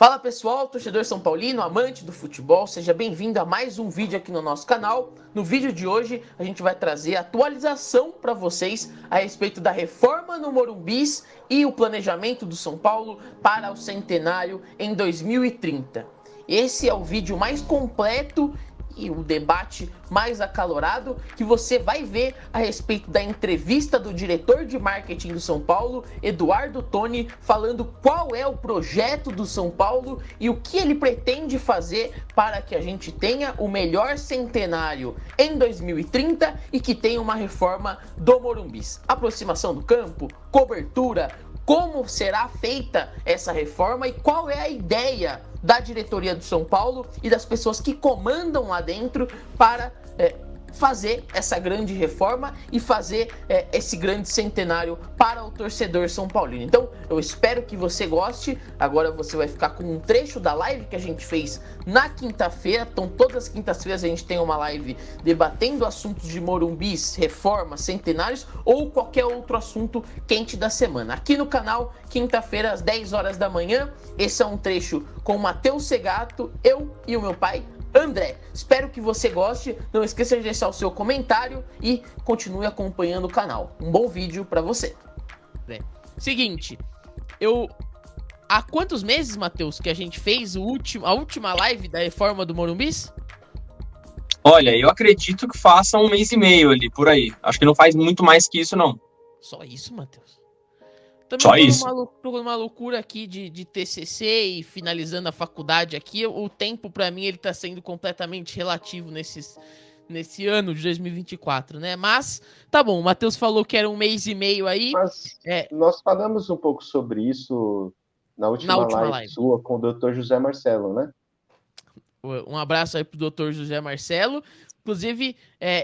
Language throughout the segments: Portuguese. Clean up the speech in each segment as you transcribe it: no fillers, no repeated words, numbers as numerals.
Fala pessoal, torcedor São Paulino, amante do futebol, seja bem-vindo a mais um vídeo aqui no nosso canal. No vídeo de hoje a gente vai trazer atualização para vocês a respeito da reforma no Morumbis e o planejamento do São Paulo para o centenário em 2030. Esse é o vídeo mais completo e o debate mais acalorado que você vai ver a respeito da entrevista do diretor de marketing do São Paulo, Eduardo Toni, falando qual é o projeto do São Paulo e o que ele pretende fazer para que a gente tenha o melhor centenário em 2030 e que tenha uma reforma do Morumbis. Aproximação do campo, cobertura, como será feita essa reforma e qual é a ideia da diretoria do São Paulo e das pessoas que comandam lá dentro para fazer essa grande reforma e fazer esse grande centenário para o torcedor São Paulino. Então, eu espero que você goste. Agora você vai ficar com um trecho da live que a gente fez na quinta-feira. Então, todas as quintas-feiras a gente tem uma live debatendo assuntos de Morumbis, reformas, centenários ou qualquer outro assunto quente da semana. Aqui no canal, quinta-feira às 10 horas da manhã. Esse é um trecho com o Matheus Segato, eu e o meu pai, André. Espero que você goste, não esqueça de deixar o seu comentário e continue acompanhando o canal. Um bom vídeo para você. Seguinte, há quantos meses, Matheus, que a gente fez a última live da reforma do Morumbis? Olha, eu acredito que faça um mês e meio ali, por aí. Acho que não faz muito mais que isso, não. Só isso, Matheus? Também Só isso. Tô numa loucura aqui de TCC e finalizando a faculdade aqui. O tempo, para mim, ele tá sendo completamente relativo nesse ano de 2024, né? Mas, tá bom, o Matheus falou que era um mês e meio aí. Mas nós falamos um pouco sobre isso na última live sua com o Dr. José Marcelo, né? Um abraço aí pro Dr. José Marcelo. Inclusive,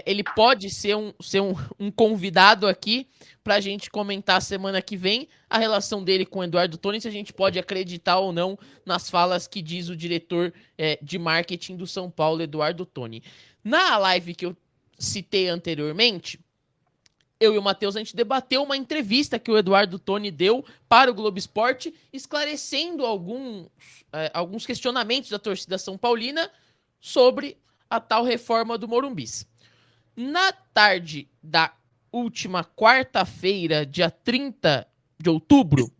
ele pode ser um convidado aqui para a gente comentar semana que vem a relação dele com o Eduardo Toni, se a gente pode acreditar ou não nas falas que diz o diretor de marketing do São Paulo, Eduardo Toni. Na live que eu citei anteriormente, eu e o Matheus, a gente debateu uma entrevista que o Eduardo Toni deu para o Globo Esporte, esclarecendo alguns questionamentos da torcida São Paulina sobre a tal reforma do Morumbis. Na tarde da última quarta-feira, dia 30 de outubro,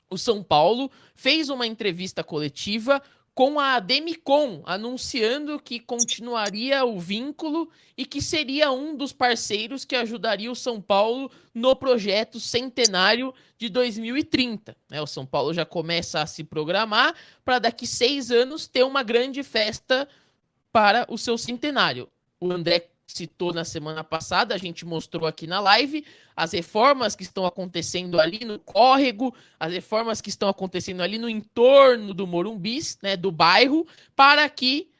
o São Paulo fez uma entrevista coletiva com a Ademicon, anunciando que continuaria o vínculo e que seria um dos parceiros que ajudaria o São Paulo no projeto centenário de 2030. O São Paulo já começa a se programar para daqui 6 anos ter uma grande festa para o seu centenário. O André citou na semana passada, a gente mostrou aqui na live, as reformas que estão acontecendo ali no córrego, as reformas que estão acontecendo ali no entorno do Morumbis, né, do bairro, para que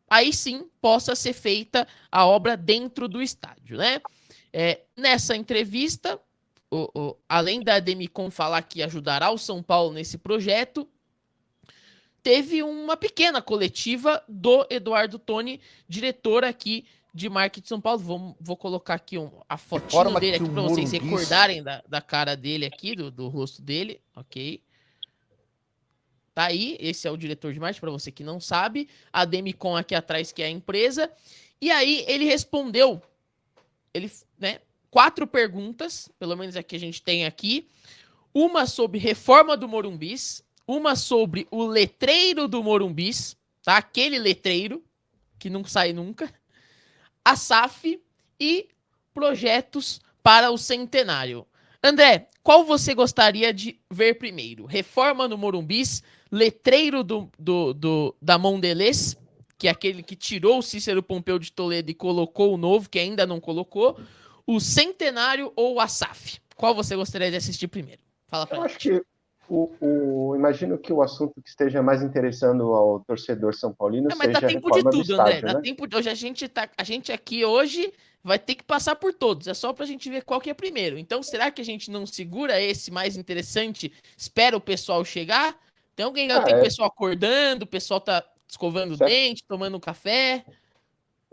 aí sim possa ser feita a obra dentro do estádio, né? Nessa entrevista, além da Ademicon falar que ajudará o São Paulo nesse projeto, teve uma pequena coletiva do Eduardo Toni, diretor aqui de marketing de São Paulo. Vou colocar aqui a fotinho dele aqui para vocês recordarem da cara dele aqui, do rosto dele, ok? Tá aí, esse é o diretor de marketing, para você que não sabe. A Demicon aqui atrás, que é a empresa. E aí ele respondeu, 4 perguntas, pelo menos a que a gente tem aqui. Uma sobre reforma do Morumbis, uma sobre o letreiro do Morumbis, tá? Aquele letreiro que não sai nunca. A SAF e projetos para o centenário. André, qual você gostaria de ver primeiro? Reforma no Morumbis, letreiro da Mondelez, que é aquele que tirou o Cícero Pompeu de Toledo e colocou o novo, que ainda não colocou, o centenário ou a SAF? Qual você gostaria de assistir primeiro? Fala pra gente. Acho que imagino que o assunto que esteja mais interessando ao torcedor são paulino seja a reforma do estádio, né? Hoje a gente aqui hoje vai ter que passar por todos, é só pra gente ver qual que é primeiro. Então, será que a gente não segura esse mais interessante, espera o pessoal chegar? Tem pessoal acordando, o pessoal tá escovando o dente, tomando um café.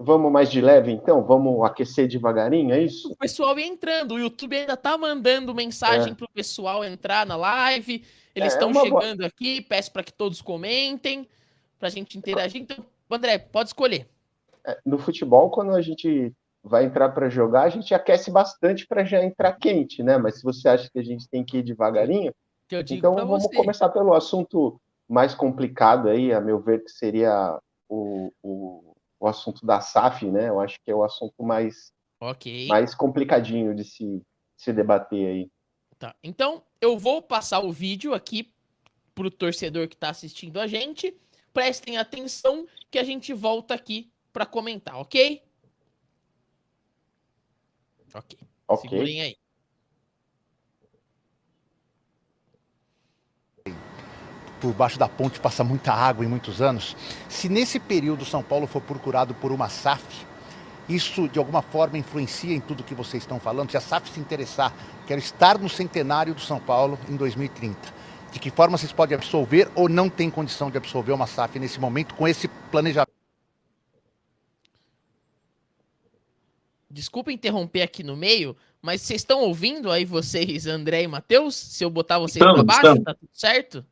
Vamos mais de leve, então? Vamos aquecer devagarinho, é isso? O pessoal entrando, o YouTube ainda tá mandando mensagem pro pessoal entrar na live, eles estão chegando aqui, peço para que todos comentem, pra gente interagir. Então, André, pode escolher. No futebol, quando a gente vai entrar para jogar, a gente aquece bastante para já entrar quente, né? Mas se você acha que a gente tem que ir devagarinho, então vamos começar pelo assunto mais complicado aí, a meu ver, que seria o assunto da SAF, né? Eu acho que é o assunto mais complicadinho de se debater aí. Tá, então eu vou passar o vídeo aqui pro torcedor que tá assistindo a gente. Prestem atenção que a gente volta aqui para comentar, ok? Ok. Segurem aí. Por baixo da ponte passa muita água em muitos anos. Se nesse período São Paulo for procurado por uma SAF, isso de alguma forma influencia em tudo que vocês estão falando? Se a SAF se interessar, quero estar no centenário do São Paulo em 2030. De que forma vocês podem absolver ou não tem condição de absolver uma SAF nesse momento com esse planejamento? Desculpa interromper aqui no meio, mas vocês estão ouvindo aí vocês, André e Matheus? Se eu botar vocês para baixo, tá tudo certo?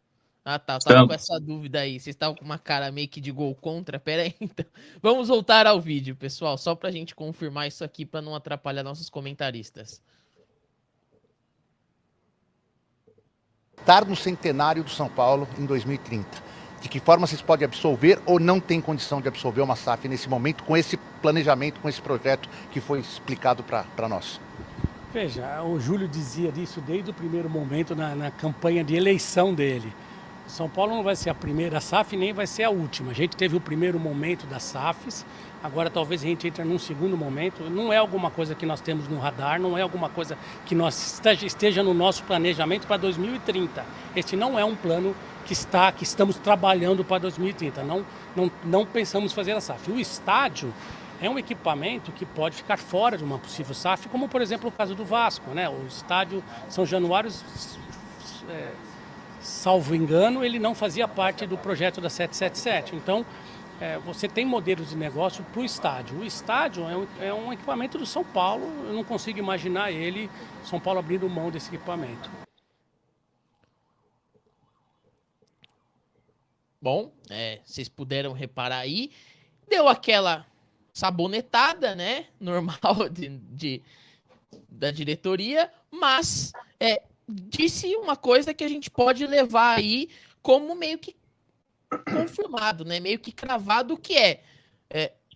Ah, tá. Eu tava com essa dúvida aí. Vocês estavam com uma cara meio que de gol contra. Pera aí, então. Vamos voltar ao vídeo, pessoal. Só pra gente confirmar isso aqui, pra não atrapalhar nossos comentaristas. Estar no centenário do São Paulo em 2030. De que forma vocês podem absolver ou não tem condição de absolver uma SAF nesse momento com esse planejamento, com esse projeto que foi explicado para nós? Veja, o Júlio dizia disso desde o primeiro momento na campanha de eleição dele. São Paulo não vai ser a primeira SAF, nem vai ser a última. A gente teve o primeiro momento das SAFs, agora talvez a gente entre num segundo momento. Não é alguma coisa que nós temos no radar, não é alguma coisa que nós esteja no nosso planejamento para 2030. Este não é um plano que estamos trabalhando para 2030. Não pensamos fazer a SAF. O estádio é um equipamento que pode ficar fora de uma possível SAF, como por exemplo o caso do Vasco, né? O estádio São Januário, salvo engano, ele não fazia parte do projeto da 777. Então, você tem modelos de negócio para o estádio. O estádio é um equipamento do São Paulo, eu não consigo imaginar São Paulo abrindo mão desse equipamento. Bom, vocês puderam reparar aí, deu aquela sabonetada, né, normal da diretoria, mas disse uma coisa que a gente pode levar aí como meio que confirmado, né? Meio que cravado, que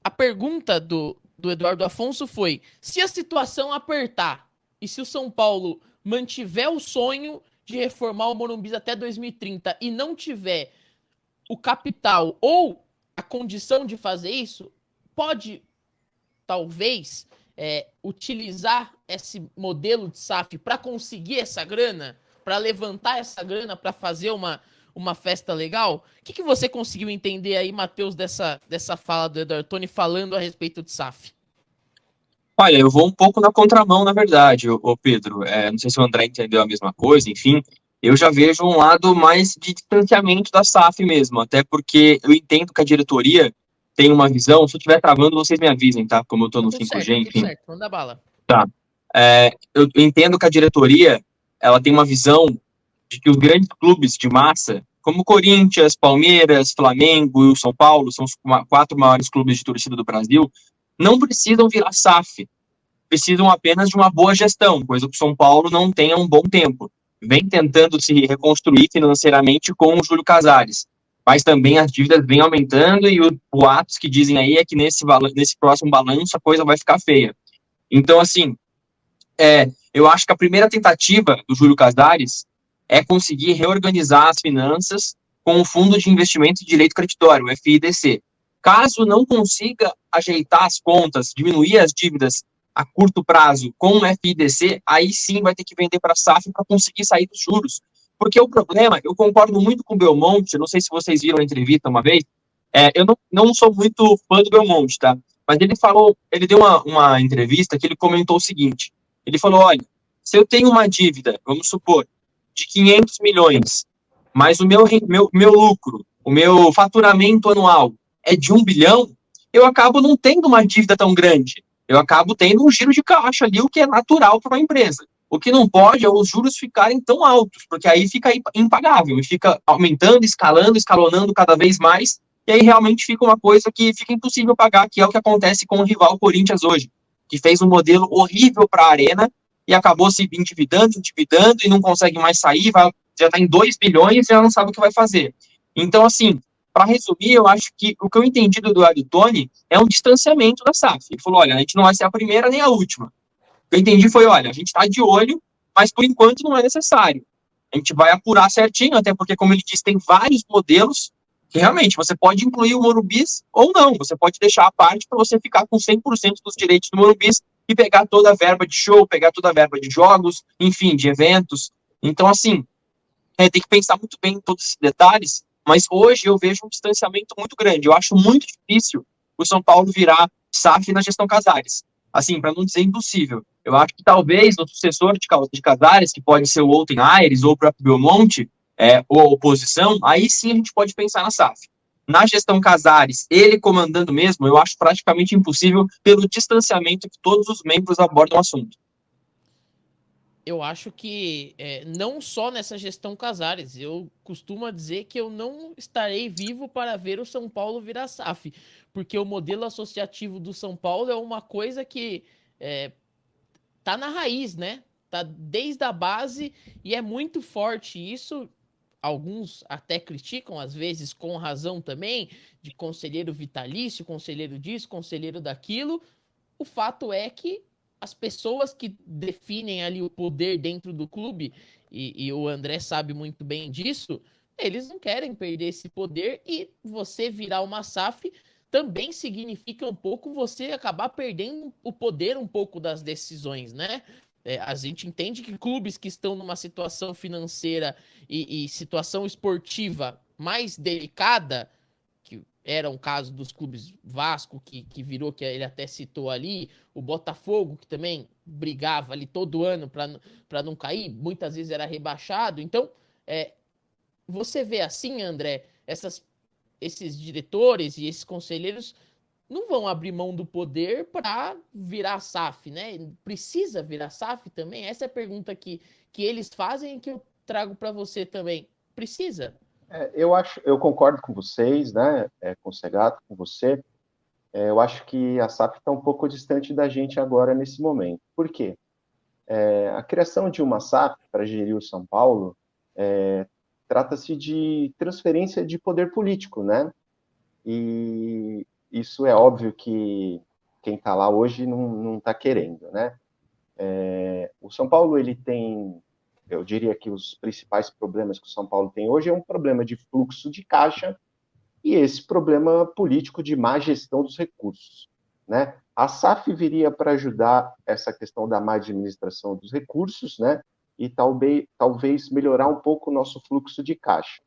a pergunta do Eduardo Afonso foi: se a situação apertar e se o São Paulo mantiver o sonho de reformar o Morumbi até 2030 e não tiver o capital ou a condição de fazer isso, pode, talvez, utilizar esse modelo de SAF para conseguir essa grana, para levantar essa grana, para fazer uma festa legal? O que você conseguiu entender aí, Matheus, dessa fala do Eduardo Toni falando a respeito de SAF? Olha, eu vou um pouco na contramão, na verdade, ô Pedro. Não sei se o André entendeu a mesma coisa, enfim. Eu já vejo um lado mais de distanciamento da SAF mesmo, até porque eu entendo que a diretoria tem uma visão. Se eu estiver travando, vocês me avisem, tá? Como eu tô no 5G, certo, enfim. Tudo certo, manda bala. Tá. Eu entendo que a diretoria, ela tem uma visão de que os grandes clubes de massa, como Corinthians, Palmeiras, Flamengo e o São Paulo, são os 4 maiores clubes de torcida do Brasil, não precisam virar SAF. Precisam apenas de uma boa gestão, coisa que o São Paulo não tem há um bom tempo. Vem tentando se reconstruir financeiramente com o Júlio Casares, mas também as dívidas vêm aumentando e os boatos que dizem aí é que nesse próximo balanço a coisa vai ficar feia. Então, assim, eu acho que a primeira tentativa do Júlio Casares é conseguir reorganizar as finanças com o Fundo de Investimento de Direito Creditório, o FIDC. Caso não consiga ajeitar as contas, diminuir as dívidas a curto prazo com o FIDC, aí sim vai ter que vender para a SAF para conseguir sair dos juros. Porque o problema, eu concordo muito com o Belmonte, não sei se vocês viram a entrevista uma vez, eu não sou muito fã do Belmonte, tá? Mas ele deu uma entrevista que ele comentou o seguinte, ele falou, olha, se eu tenho uma dívida, vamos supor, de 500 milhões, mas o meu lucro, o meu faturamento anual é de 1 bilhão, eu acabo não tendo uma dívida tão grande. Eu acabo tendo um giro de caixa ali, o que é natural para uma empresa. O que não pode é os juros ficarem tão altos, porque aí fica impagável, e fica aumentando, escalando, escalonando cada vez mais, e aí realmente fica uma coisa que fica impossível pagar, que é o que acontece com o rival Corinthians hoje, que fez um modelo horrível para a Arena e acabou se endividando e não consegue mais sair, já está em 2 bilhões e já não sabe o que vai fazer. Então, assim, para resumir, eu acho que o que eu entendi do Eduardo Toni é um distanciamento da SAF. Ele falou, olha, a gente não vai ser a primeira nem a última. O que eu entendi foi, olha, a gente está de olho, mas por enquanto não é necessário. A gente vai apurar certinho, até porque, como ele disse, tem vários modelos que realmente você pode incluir o Morumbis ou não. Você pode deixar a parte para você ficar com 100% dos direitos do Morumbis e pegar toda a verba de show, pegar toda a verba de jogos, enfim, de eventos. Então, assim, tem que pensar muito bem em todos esses detalhes, mas hoje eu vejo um distanciamento muito grande. Eu acho muito difícil o São Paulo virar SAF na gestão Casares. Assim, para não dizer impossível. Eu acho que talvez o sucessor de Casares, que pode ser o Outen Aires ou o próprio Belmonte, ou a oposição, aí sim a gente pode pensar na SAF. Na gestão Casares, ele comandando mesmo, eu acho praticamente impossível pelo distanciamento que todos os membros abordam o assunto. Eu acho que não só nessa gestão Casares, eu costumo dizer que eu não estarei vivo para ver o São Paulo virar SAF, porque o modelo associativo do São Paulo é uma coisa que tá na raiz, né? Tá desde a base e é muito forte isso. Alguns até criticam, às vezes com razão também, de conselheiro vitalício, conselheiro disso, conselheiro daquilo. O fato é que as pessoas que definem ali o poder dentro do clube, e o André sabe muito bem disso, eles não querem perder esse poder, e você virar uma SAF também significa um pouco você acabar perdendo o poder um pouco das decisões, né? A gente entende que clubes que estão numa situação financeira e situação esportiva mais delicada, que era um caso dos clubes Vasco, que virou, que ele até citou ali, o Botafogo, que também brigava ali todo ano para não cair, muitas vezes era rebaixado. Então, você vê assim, André, esses diretores e esses conselheiros não vão abrir mão do poder para virar SAF, né? Precisa virar SAF também? Essa é a pergunta que eles fazem e que eu trago para você também. Precisa? Eu concordo com vocês, né? Com o Segato, com você. Eu acho que a SAF está um pouco distante da gente agora nesse momento. Por quê? A criação de uma SAF para gerir o São Paulo trata-se de transferência de poder político, né? E isso é óbvio que quem está lá hoje não está querendo, né? O São Paulo, ele tem, eu diria que os principais problemas que o São Paulo tem hoje é um problema de fluxo de caixa e esse problema político de má gestão dos recursos, né? A SAF viria para ajudar essa questão da má administração dos recursos, né? E talvez melhorar um pouco o nosso fluxo de caixa,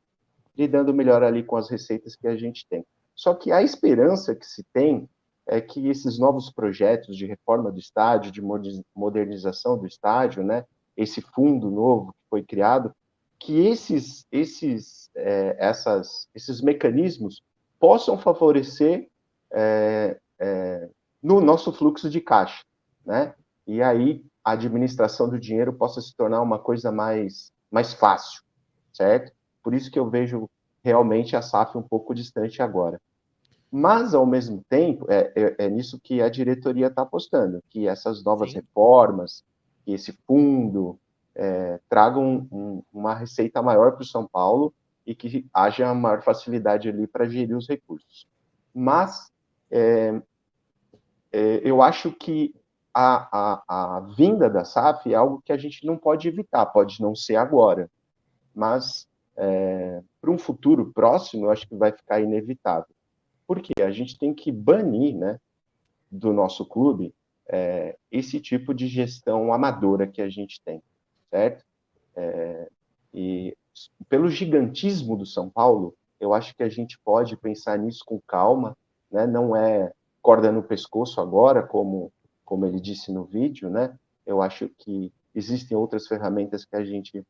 lidando melhor ali com as receitas que a gente tem. Só que a esperança que se tem é que esses novos projetos de reforma do estádio, de modernização do estádio, né? Esse fundo novo que foi criado, que esses mecanismos possam favorecer no nosso fluxo de caixa, né? E aí a administração do dinheiro possa se tornar uma coisa mais fácil, certo? Por isso que eu vejo realmente a SAF um pouco distante agora. Mas, ao mesmo tempo, é nisso que a diretoria está apostando, que essas novas reformas, que esse fundo tragam uma receita maior para o São Paulo e que haja maior facilidade ali para gerir os recursos. Mas eu acho que a vinda da SAF é algo que a gente não pode evitar, pode não ser agora, mas para um futuro próximo, eu acho que vai ficar inevitável. Porque a gente tem que banir, né, do nosso clube esse tipo de gestão amadora que a gente tem, certo? E pelo gigantismo do São Paulo, eu acho que a gente pode pensar nisso com calma, né? Não é corda no pescoço agora, como ele disse no vídeo, né? Eu acho que existem outras ferramentas que a gente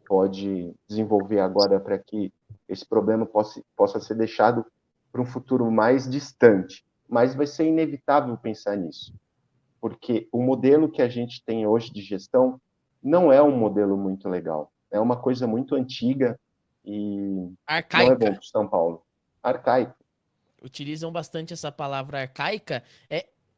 pode desenvolver agora para que esse problema possa ser deixado para um futuro mais distante. mas vai ser inevitável pensar nisso, porque o modelo que a gente tem hoje de gestão não é um modelo muito legal. É uma coisa muito antiga e arcaica. Não é bom para o São Paulo. Arcaico. Utilizam bastante essa palavra arcaica.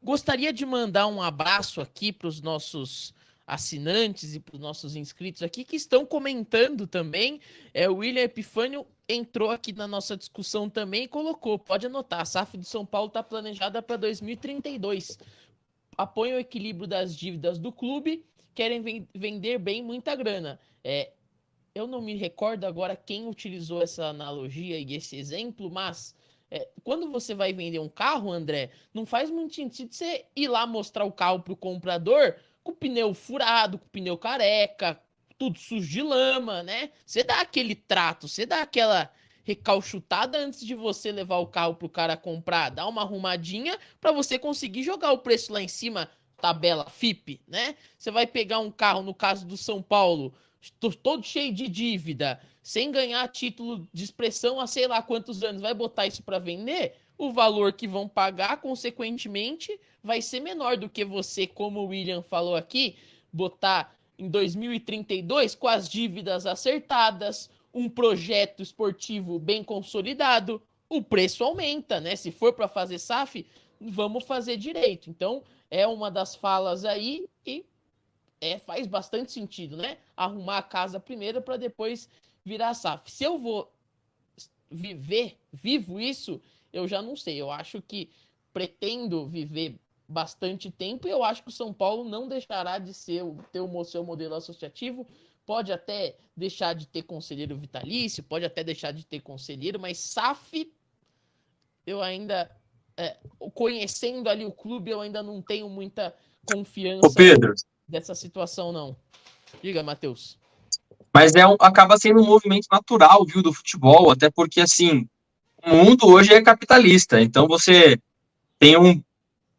Gostaria de mandar um abraço aqui para os nossos assinantes e para os nossos inscritos aqui que estão comentando também. O William Epifânio entrou aqui na nossa discussão também e colocou, pode anotar, a SAF de São Paulo está planejada para 2032. Apoiam o equilíbrio das dívidas do clube, querem vender bem muita grana. Eu não me recordo agora quem utilizou essa analogia e esse exemplo, mas quando você vai vender um carro, André, não faz muito sentido você ir lá mostrar o carro pro comprador com o pneu furado, com o pneu careca, tudo sujo de lama, né? Você dá aquele trato, você dá aquela recalchutada antes de você levar o carro pro cara comprar, dá uma arrumadinha para você conseguir jogar o preço lá em cima, tabela FIP, né? Você vai pegar um carro, no caso do São Paulo, todo cheio de dívida, sem ganhar título de expressão há sei lá quantos anos, vai botar isso para vender, o valor que vão pagar, consequentemente, vai ser menor do que você, como o William falou aqui, botar em 2032 com as dívidas acertadas, um projeto esportivo bem consolidado, o preço aumenta, né? Se for para fazer SAF, vamos fazer direito. Então, é uma das falas aí e faz bastante sentido, né? Arrumar a casa primeiro para depois virar SAF. Se eu vou vivo isso, eu já não sei. Eu acho que pretendo viver bastante tempo e eu acho que o São Paulo não deixará de ter o seu modelo associativo. Pode até deixar de ter conselheiro vitalício, pode até deixar de ter conselheiro, mas SAF, eu ainda, conhecendo ali o clube, eu ainda não tenho muita confiança. Ô Pedro, dessa situação, não. Diga, Matheus. Mas acaba sendo um movimento natural, viu, do futebol, até porque, assim, o mundo hoje é capitalista, então você tem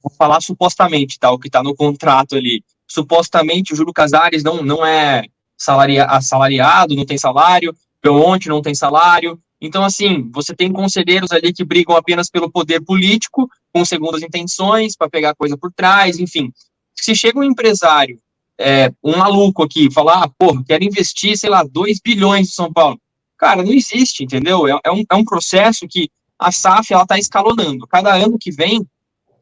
vou falar supostamente, tá, o que tá no contrato ali, supostamente o Júlio Casares não é assalariado, não tem salário, Peonte não tem salário, então, assim, você tem conselheiros ali que brigam apenas pelo poder político, com segundas intenções, para pegar coisa por trás, enfim. Se chega um empresário, um maluco aqui, falar, porra, quero investir, sei lá, 2 bilhões em São Paulo. Cara, não existe, entendeu? É um processo que a SAF, ela tá escalonando. Cada ano que vem,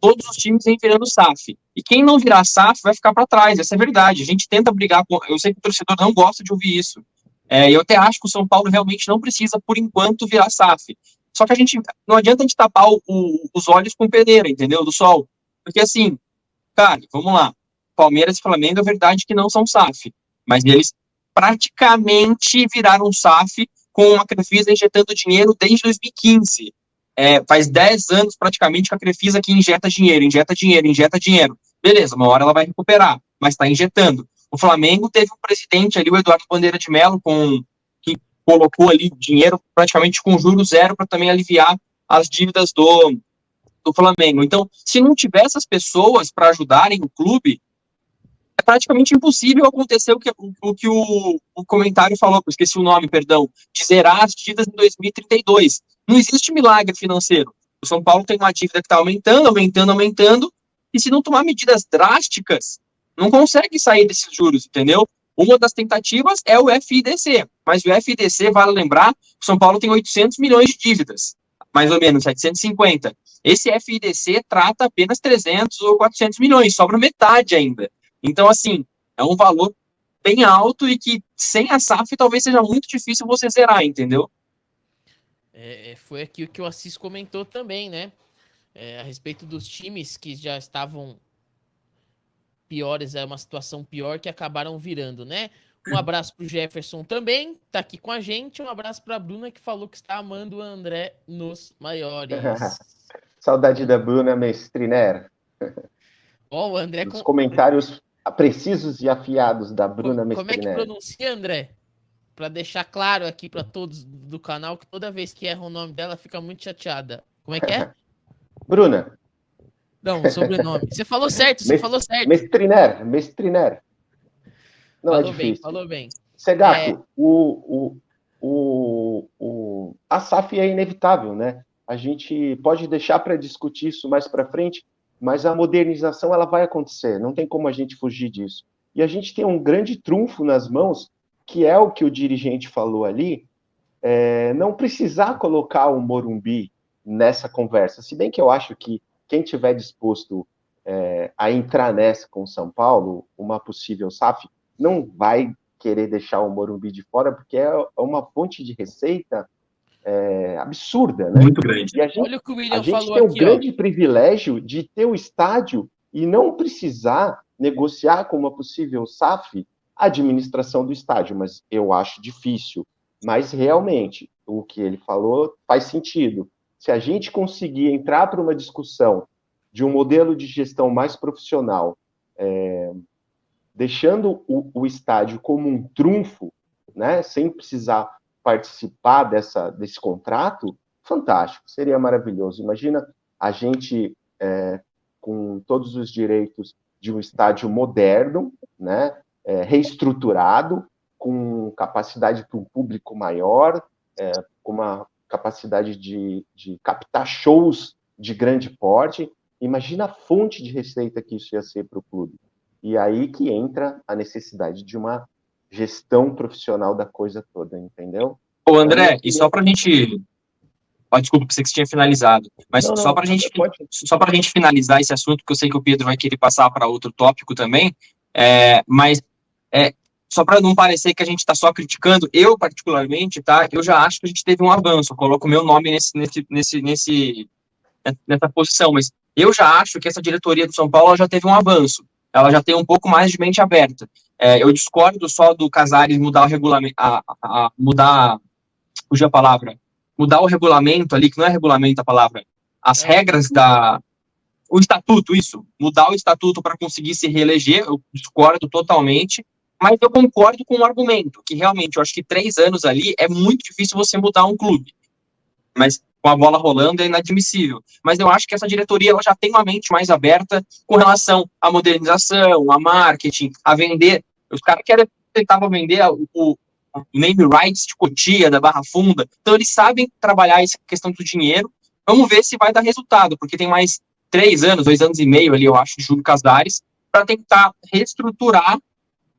todos os times vêm virando SAF. E quem não virar SAF vai ficar para trás, essa é a verdade. A gente tenta brigar com... Eu sei que o torcedor não gosta de ouvir isso. Eu até acho que o São Paulo realmente não precisa, por enquanto, virar SAF. Só que não adianta a gente tapar os olhos com peneira, entendeu? Do sol. Porque assim, cara, vamos lá. Palmeiras e Flamengo, é verdade que não são SAF, mas eles praticamente viraram SAF com a Crefisa injetando dinheiro desde 2015. Faz 10 anos praticamente que a Crefisa que injeta dinheiro. Beleza, uma hora ela vai recuperar, mas está injetando. O Flamengo teve um presidente ali, o Eduardo Bandeira de Mello, que colocou ali dinheiro praticamente com juros zero para também aliviar as dívidas do Flamengo. Então, se não tiver essas pessoas para ajudarem o clube, é praticamente impossível acontecer o que o comentário falou, eu esqueci o nome, perdão, de zerar as dívidas em 2032. Não existe milagre financeiro. O São Paulo tem uma dívida que está aumentando, e se não tomar medidas drásticas, não consegue sair desses juros, entendeu? Uma das tentativas é o FIDC, mas o FIDC, vale lembrar, o São Paulo tem 800 milhões de dívidas, mais ou menos, 750. Esse FIDC trata apenas 300 ou 400 milhões, sobra metade ainda. Então, assim, é um valor bem alto e que sem a SAF talvez seja muito difícil você zerar, entendeu? Foi aqui o que o Assis comentou também, né? A respeito dos times que já estavam piores, uma situação pior que acabaram virando, né? Um abraço pro Jefferson também, tá aqui com a gente. Um abraço pra Bruna, que falou que está amando o André nos maiores. Saudade da Bruna Mestriner. O André Os comentários precisos e afiados da Bruna Mestriner. Como é que pronuncia, André? Para deixar claro aqui para todos do canal que toda vez que erra o nome dela fica muito chateada. Como é que é? Bruna. Não, sobrenome. Você falou certo, Mestriner. Não falou é difícil. Falou bem. Segato, a SAF é inevitável, né? a gente pode deixar para discutir isso mais para frente, mas a modernização ela vai acontecer, não tem como a gente fugir disso. E a gente tem um grande trunfo nas mãos, que é o que o dirigente falou ali, não precisar colocar o Morumbi nessa conversa, se bem que eu acho que quem tiver disposto a entrar nessa com o São Paulo, uma possível SAF, não vai querer deixar o Morumbi de fora, porque é uma fonte de receita absurda, né? Muito grande. E a gente, olha o que o William a gente falou tem o aqui, grande privilégio de ter o estádio e não precisar negociar com uma possível SAF a administração do estádio, mas eu acho difícil. Mas realmente, o que ele falou faz sentido. Se a gente conseguir entrar para uma discussão de um modelo de gestão mais profissional, deixando o estádio como um trunfo, né, sem precisar participar desse contrato, fantástico, seria maravilhoso. Imagina a gente com todos os direitos de um estádio moderno, né, reestruturado, com capacidade para um público maior, com uma capacidade de captar shows de grande porte. Imagina a fonte de receita que isso ia ser para o clube. E aí que entra a necessidade de uma gestão profissional da coisa toda, entendeu? Ô, André, e só pra gente... desculpa, pensei que você tinha finalizado. Mas só pra gente finalizar esse assunto, porque eu sei que o Pedro vai querer passar para outro tópico também, só para não parecer que a gente está só criticando, eu particularmente, tá? Eu já acho que a gente teve um avanço, eu coloco o meu nome nessa posição, mas eu já acho que essa diretoria do São Paulo já teve um avanço, ela já tem um pouco mais de mente aberta. Eu discordo só do Casares mudar o regulamento, fugir a palavra, mudar o regulamento ali, que não é regulamento a palavra, as regras o estatuto, mudar o estatuto para conseguir se reeleger, eu discordo totalmente, mas eu concordo com o argumento, que realmente eu acho que 3 anos ali é muito difícil você mudar um clube, mas com a bola rolando é inadmissível. Mas eu acho que essa diretoria ela já tem uma mente mais aberta com relação à modernização, a marketing, a vender. Os caras tentavam vender o name rights de Cotia, da Barra Funda, então eles sabem trabalhar essa questão do dinheiro. Vamos ver se vai dar resultado, porque tem mais 3 anos, 2 anos e meio ali, eu acho, de Júlio Casares, para tentar reestruturar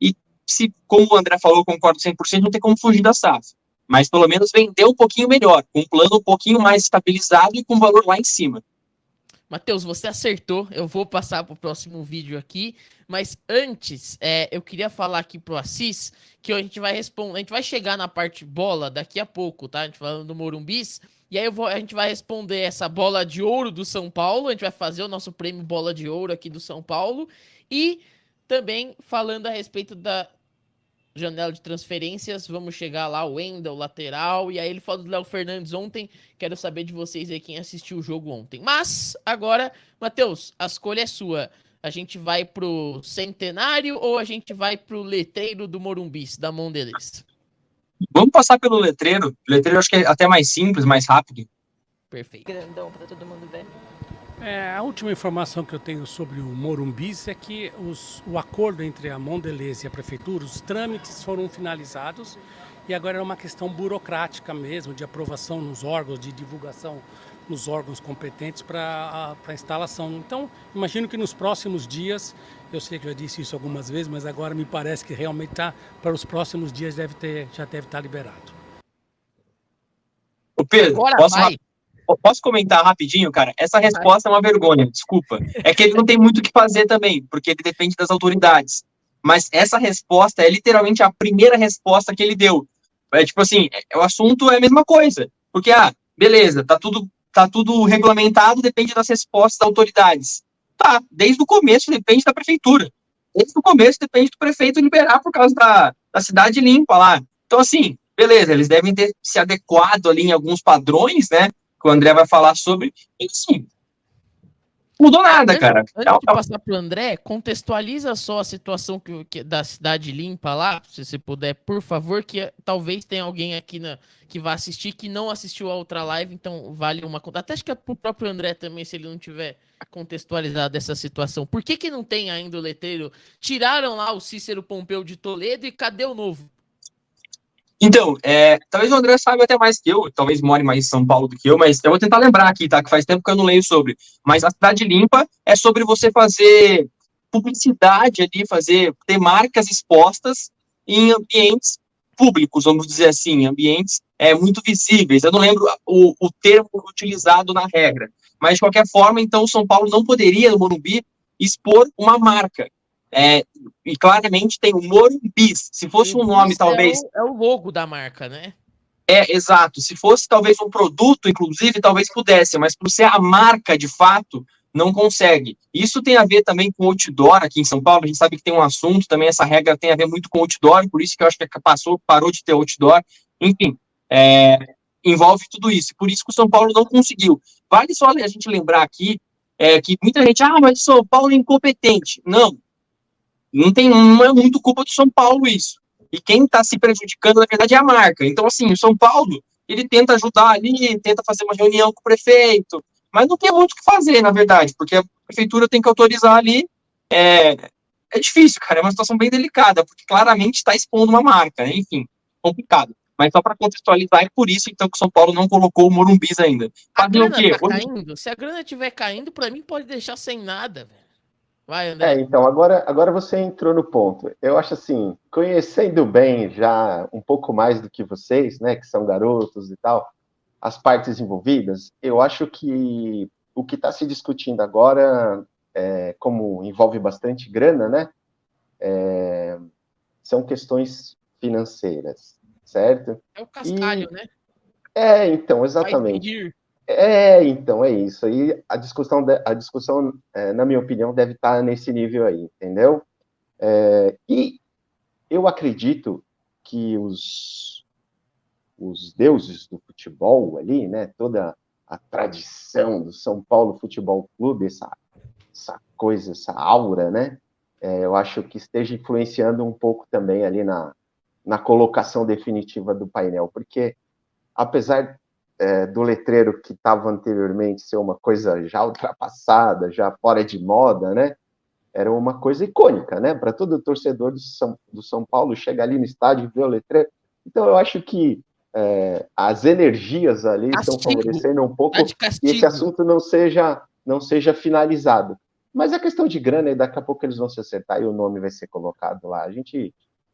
e, se, como o André falou, concordo 100%, não tem como fugir da SAF. Mas pelo menos vender um pouquinho melhor, com um plano um pouquinho mais estabilizado e com valor lá em cima. Matheus, você acertou, eu vou passar para o próximo vídeo aqui, mas antes, eu queria falar aqui pro Assis, que a gente vai responder, a gente vai chegar na parte bola daqui a pouco, tá? A gente falando do Morumbis, e aí a gente vai responder essa bola de ouro do São Paulo, a gente vai fazer o nosso prêmio bola de ouro aqui do São Paulo, e também falando a respeito da janela de transferências, vamos chegar lá, o Wendel, lateral, e aí ele fala do Léo Fernandes ontem, quero saber de vocês aí quem assistiu o jogo ontem. Mas, agora, Matheus, a escolha é sua. A gente vai pro Centenário ou a gente vai pro Letreiro do Morumbis, da Mondelez? Vamos passar pelo Letreiro. O Letreiro eu acho que é até mais simples, mais rápido. Perfeito. Grandão pra todo mundo ver. A última informação que eu tenho sobre o Morumbis é que o acordo entre a Mondelez e a Prefeitura, os trâmites foram finalizados e agora é uma questão burocrática mesmo, de aprovação nos órgãos, de divulgação nos órgãos competentes para a instalação. Então, imagino que nos próximos dias, eu sei que eu já disse isso algumas vezes, mas agora me parece que realmente para os próximos dias já deve estar liberado. Ô Pedro, posso comentar rapidinho, cara? Essa resposta é uma vergonha, desculpa. É que ele não tem muito o que fazer também, porque ele depende das autoridades. Mas essa resposta é literalmente a primeira resposta que ele deu. Tipo assim, o assunto é a mesma coisa. Porque, beleza, tá tudo regulamentado, depende das respostas das autoridades. Tá, desde o começo depende da prefeitura. Desde o começo depende do prefeito liberar por causa da cidade limpa lá. Então, assim, beleza, eles devem ter se adequado ali em alguns padrões, né? Que o André vai falar sobre, e sim, mudou nada, cara. Antes de passar pro André, contextualiza só a situação da cidade limpa lá, se você puder, por favor, que talvez tenha alguém aqui que vai assistir que não assistiu a outra live, então vale uma conta. Até acho que é pro próprio André também, se ele não tiver contextualizado essa situação. Por que não tem ainda o letreiro? Tiraram lá o Cícero Pompeu de Toledo e cadê o novo? Então, talvez o André saiba até mais que eu, talvez more mais em São Paulo do que eu, mas eu vou tentar lembrar aqui, tá? Que faz tempo que eu não leio sobre. Mas a Cidade Limpa é sobre você fazer publicidade ali, ter marcas expostas em ambientes públicos, vamos dizer assim, ambientes muito visíveis. Eu não lembro o termo utilizado na regra, mas de qualquer forma, então, São Paulo não poderia, no Morumbi, expor uma marca. E claramente tem o Morumbis. Se fosse um nome, talvez. É o logo da marca, né? Exato. Se fosse talvez um produto, inclusive, talvez pudesse, mas por ser a marca de fato, não consegue. Isso tem a ver também com outdoor aqui em São Paulo. A gente sabe que tem um assunto também, essa regra tem a ver muito com outdoor, por isso que eu acho que parou de ter outdoor. Enfim, envolve tudo isso. Por isso que o São Paulo não conseguiu. Vale só a gente lembrar aqui que muita gente, mas o São Paulo é incompetente. Não é muito culpa do São Paulo isso. E quem está se prejudicando, na verdade, é a marca. Então, assim, o São Paulo, ele tenta ajudar ali, tenta fazer uma reunião com o prefeito, mas não tem muito o que fazer, na verdade, porque a prefeitura tem que autorizar ali. É difícil, cara, é uma situação bem delicada, porque claramente está expondo uma marca, né? Enfim, complicado. Mas só para contextualizar, é por isso, então, que o São Paulo não colocou o Morumbis ainda. A grana tá caindo? Se a grana estiver caindo, para mim pode deixar sem nada, velho. Vai, André. Então, agora você entrou no ponto. Eu acho assim, conhecendo bem já um pouco mais do que vocês, né, que são garotos e tal, as partes envolvidas, eu acho que o que está se discutindo agora, como envolve bastante grana, né, são questões financeiras, certo? É o cascalho, né? Então, exatamente. Então, é isso. Aí a discussão, na minha opinião, deve estar nesse nível aí, entendeu? E eu acredito que os deuses do futebol ali, né, toda a tradição do São Paulo Futebol Clube, essa coisa, essa aura, né, eu acho que esteja influenciando um pouco também ali na colocação definitiva do painel, porque apesar do letreiro que estava anteriormente ser uma coisa já ultrapassada, já fora de moda, né? Era uma coisa icônica, né? Para todo torcedor do São Paulo chegar ali no estádio e ver o letreiro. Então, eu acho que as energias ali estão favorecendo um pouco que esse assunto não seja finalizado. Mas é questão de grana, e daqui a pouco eles vão se acertar e o nome vai ser colocado lá.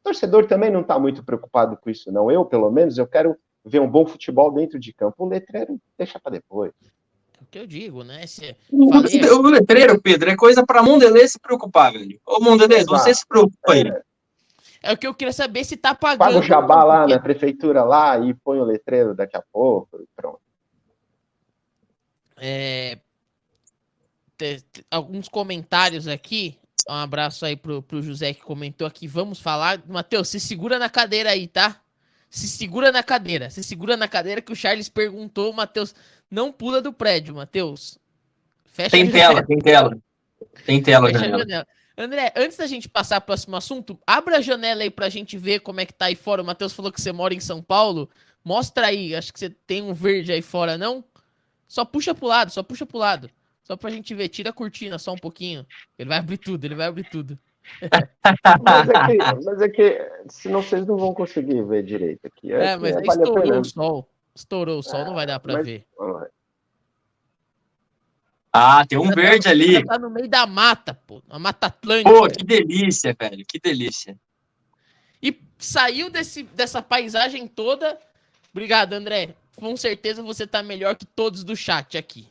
Torcedor também não está muito preocupado com isso, não. Eu, pelo menos, eu quero ver um bom futebol dentro de campo. O letreiro deixa para depois. É o que eu digo, né? O letreiro, Pedro, é coisa para Mondelez se preocupar, velho. Ô, Mondelez, você se preocupa aí. É o que eu queria saber se tá pagando. Paga o jabá lá na prefeitura lá e põe o letreiro daqui a pouco e pronto. Alguns comentários aqui. Um abraço aí pro José que comentou aqui. Vamos falar. Matheus, se segura na cadeira aí, tá? Se segura na cadeira que o Charles perguntou, Matheus. Não pula do prédio, Matheus. Fecha a janela. Tem tela, Fecha a janela. André, antes da gente passar pro próximo assunto, abra a janela aí pra gente ver como é que tá aí fora. O Matheus falou que você mora em São Paulo. Mostra aí, acho que você tem um verde aí fora, não? Só puxa pro lado. Só pra gente ver. Tira a cortina só um pouquinho. Ele vai abrir tudo. Mas é que senão vocês não vão conseguir ver direito aqui. Mas estourou o sol. Estourou o sol, não vai dar pra ver. Tem um verde ali. Tá no meio da mata, pô. A Mata Atlântica. Pô, que delícia, velho. Que delícia. E saiu dessa paisagem toda. Obrigado, André. Com certeza você tá melhor que todos do chat aqui.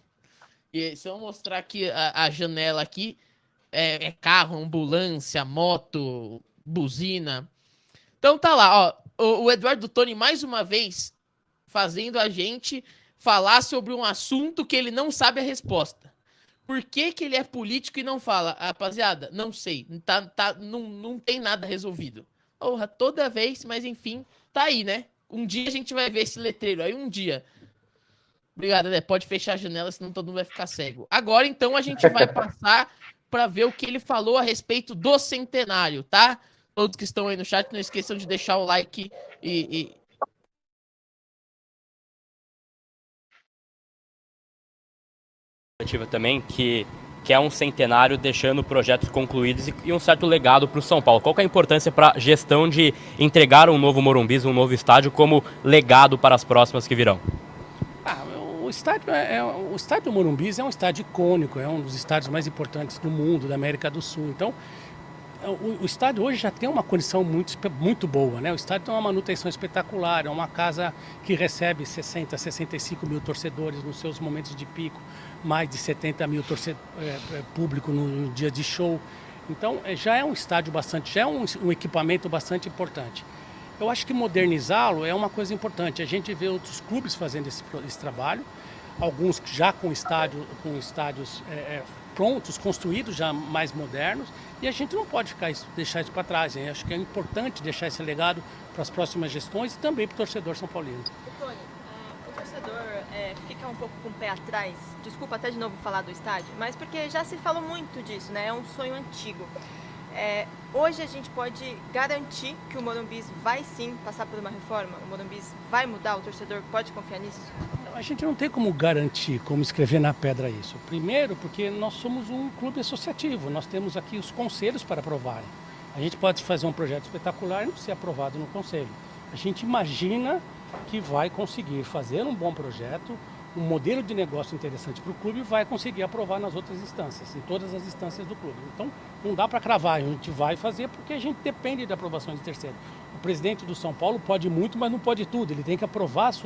E se eu mostrar aqui a janela aqui, carro, ambulância, moto, buzina. Então tá lá, ó. O Eduardo Toni, mais uma vez, fazendo a gente falar sobre um assunto que ele não sabe a resposta. Por que ele é político e não fala? Rapaziada, não sei. Não tem nada resolvido. Porra, toda vez, mas enfim, tá aí, né? Um dia a gente vai ver esse letreiro aí, um dia. Obrigado, né? Pode fechar a janela, senão todo mundo vai ficar cego. Agora, então, a gente vai passar para ver o que ele falou a respeito do centenário, tá? Todos que estão aí no chat, não esqueçam de deixar o like e... também que que é um centenário, deixando projetos concluídos e um certo legado para o São Paulo. Qual que é a importância para a gestão de entregar um novo Morumbi, um novo estádio, como legado para as próximas que virão? O estádio Morumbi é um estádio icônico, é um dos estádios mais importantes do mundo, da América do Sul. Então, o estádio hoje já tem uma condição muito boa, né? O estádio tem uma manutenção espetacular, é uma casa que recebe 60, 65 mil torcedores nos seus momentos de pico, mais de 70 mil público no dia de show. Então, já é um estádio já é um equipamento bastante importante. Eu acho que modernizá-lo é uma coisa importante. A gente vê outros clubes fazendo esse trabalho, alguns já com estádios prontos, construídos, já mais modernos, e a gente não pode deixar isso para trás. Hein? Acho que é importante deixar esse legado para as próximas gestões e também para o torcedor são paulino. Tony, o torcedor fica um pouco com o pé atrás, desculpa até de novo falar do estádio, mas porque já se falou muito disso, né? É um sonho antigo. Hoje a gente pode garantir que o Morumbi vai sim passar por uma reforma? O Morumbi vai mudar? O torcedor pode confiar nisso? A gente não tem como garantir, como escrever na pedra isso. Primeiro, porque nós somos um clube associativo, nós temos aqui os conselhos para aprovarem. A gente pode fazer um projeto espetacular e não ser aprovado no conselho. A gente imagina que vai conseguir fazer um bom projeto, um modelo de negócio interessante para o clube e vai conseguir aprovar nas outras instâncias, em todas as instâncias do clube. Então, não dá para cravar, a gente vai fazer porque a gente depende de aprovações de terceiro. O presidente do São Paulo pode muito, mas não pode tudo. Ele tem que aprovar as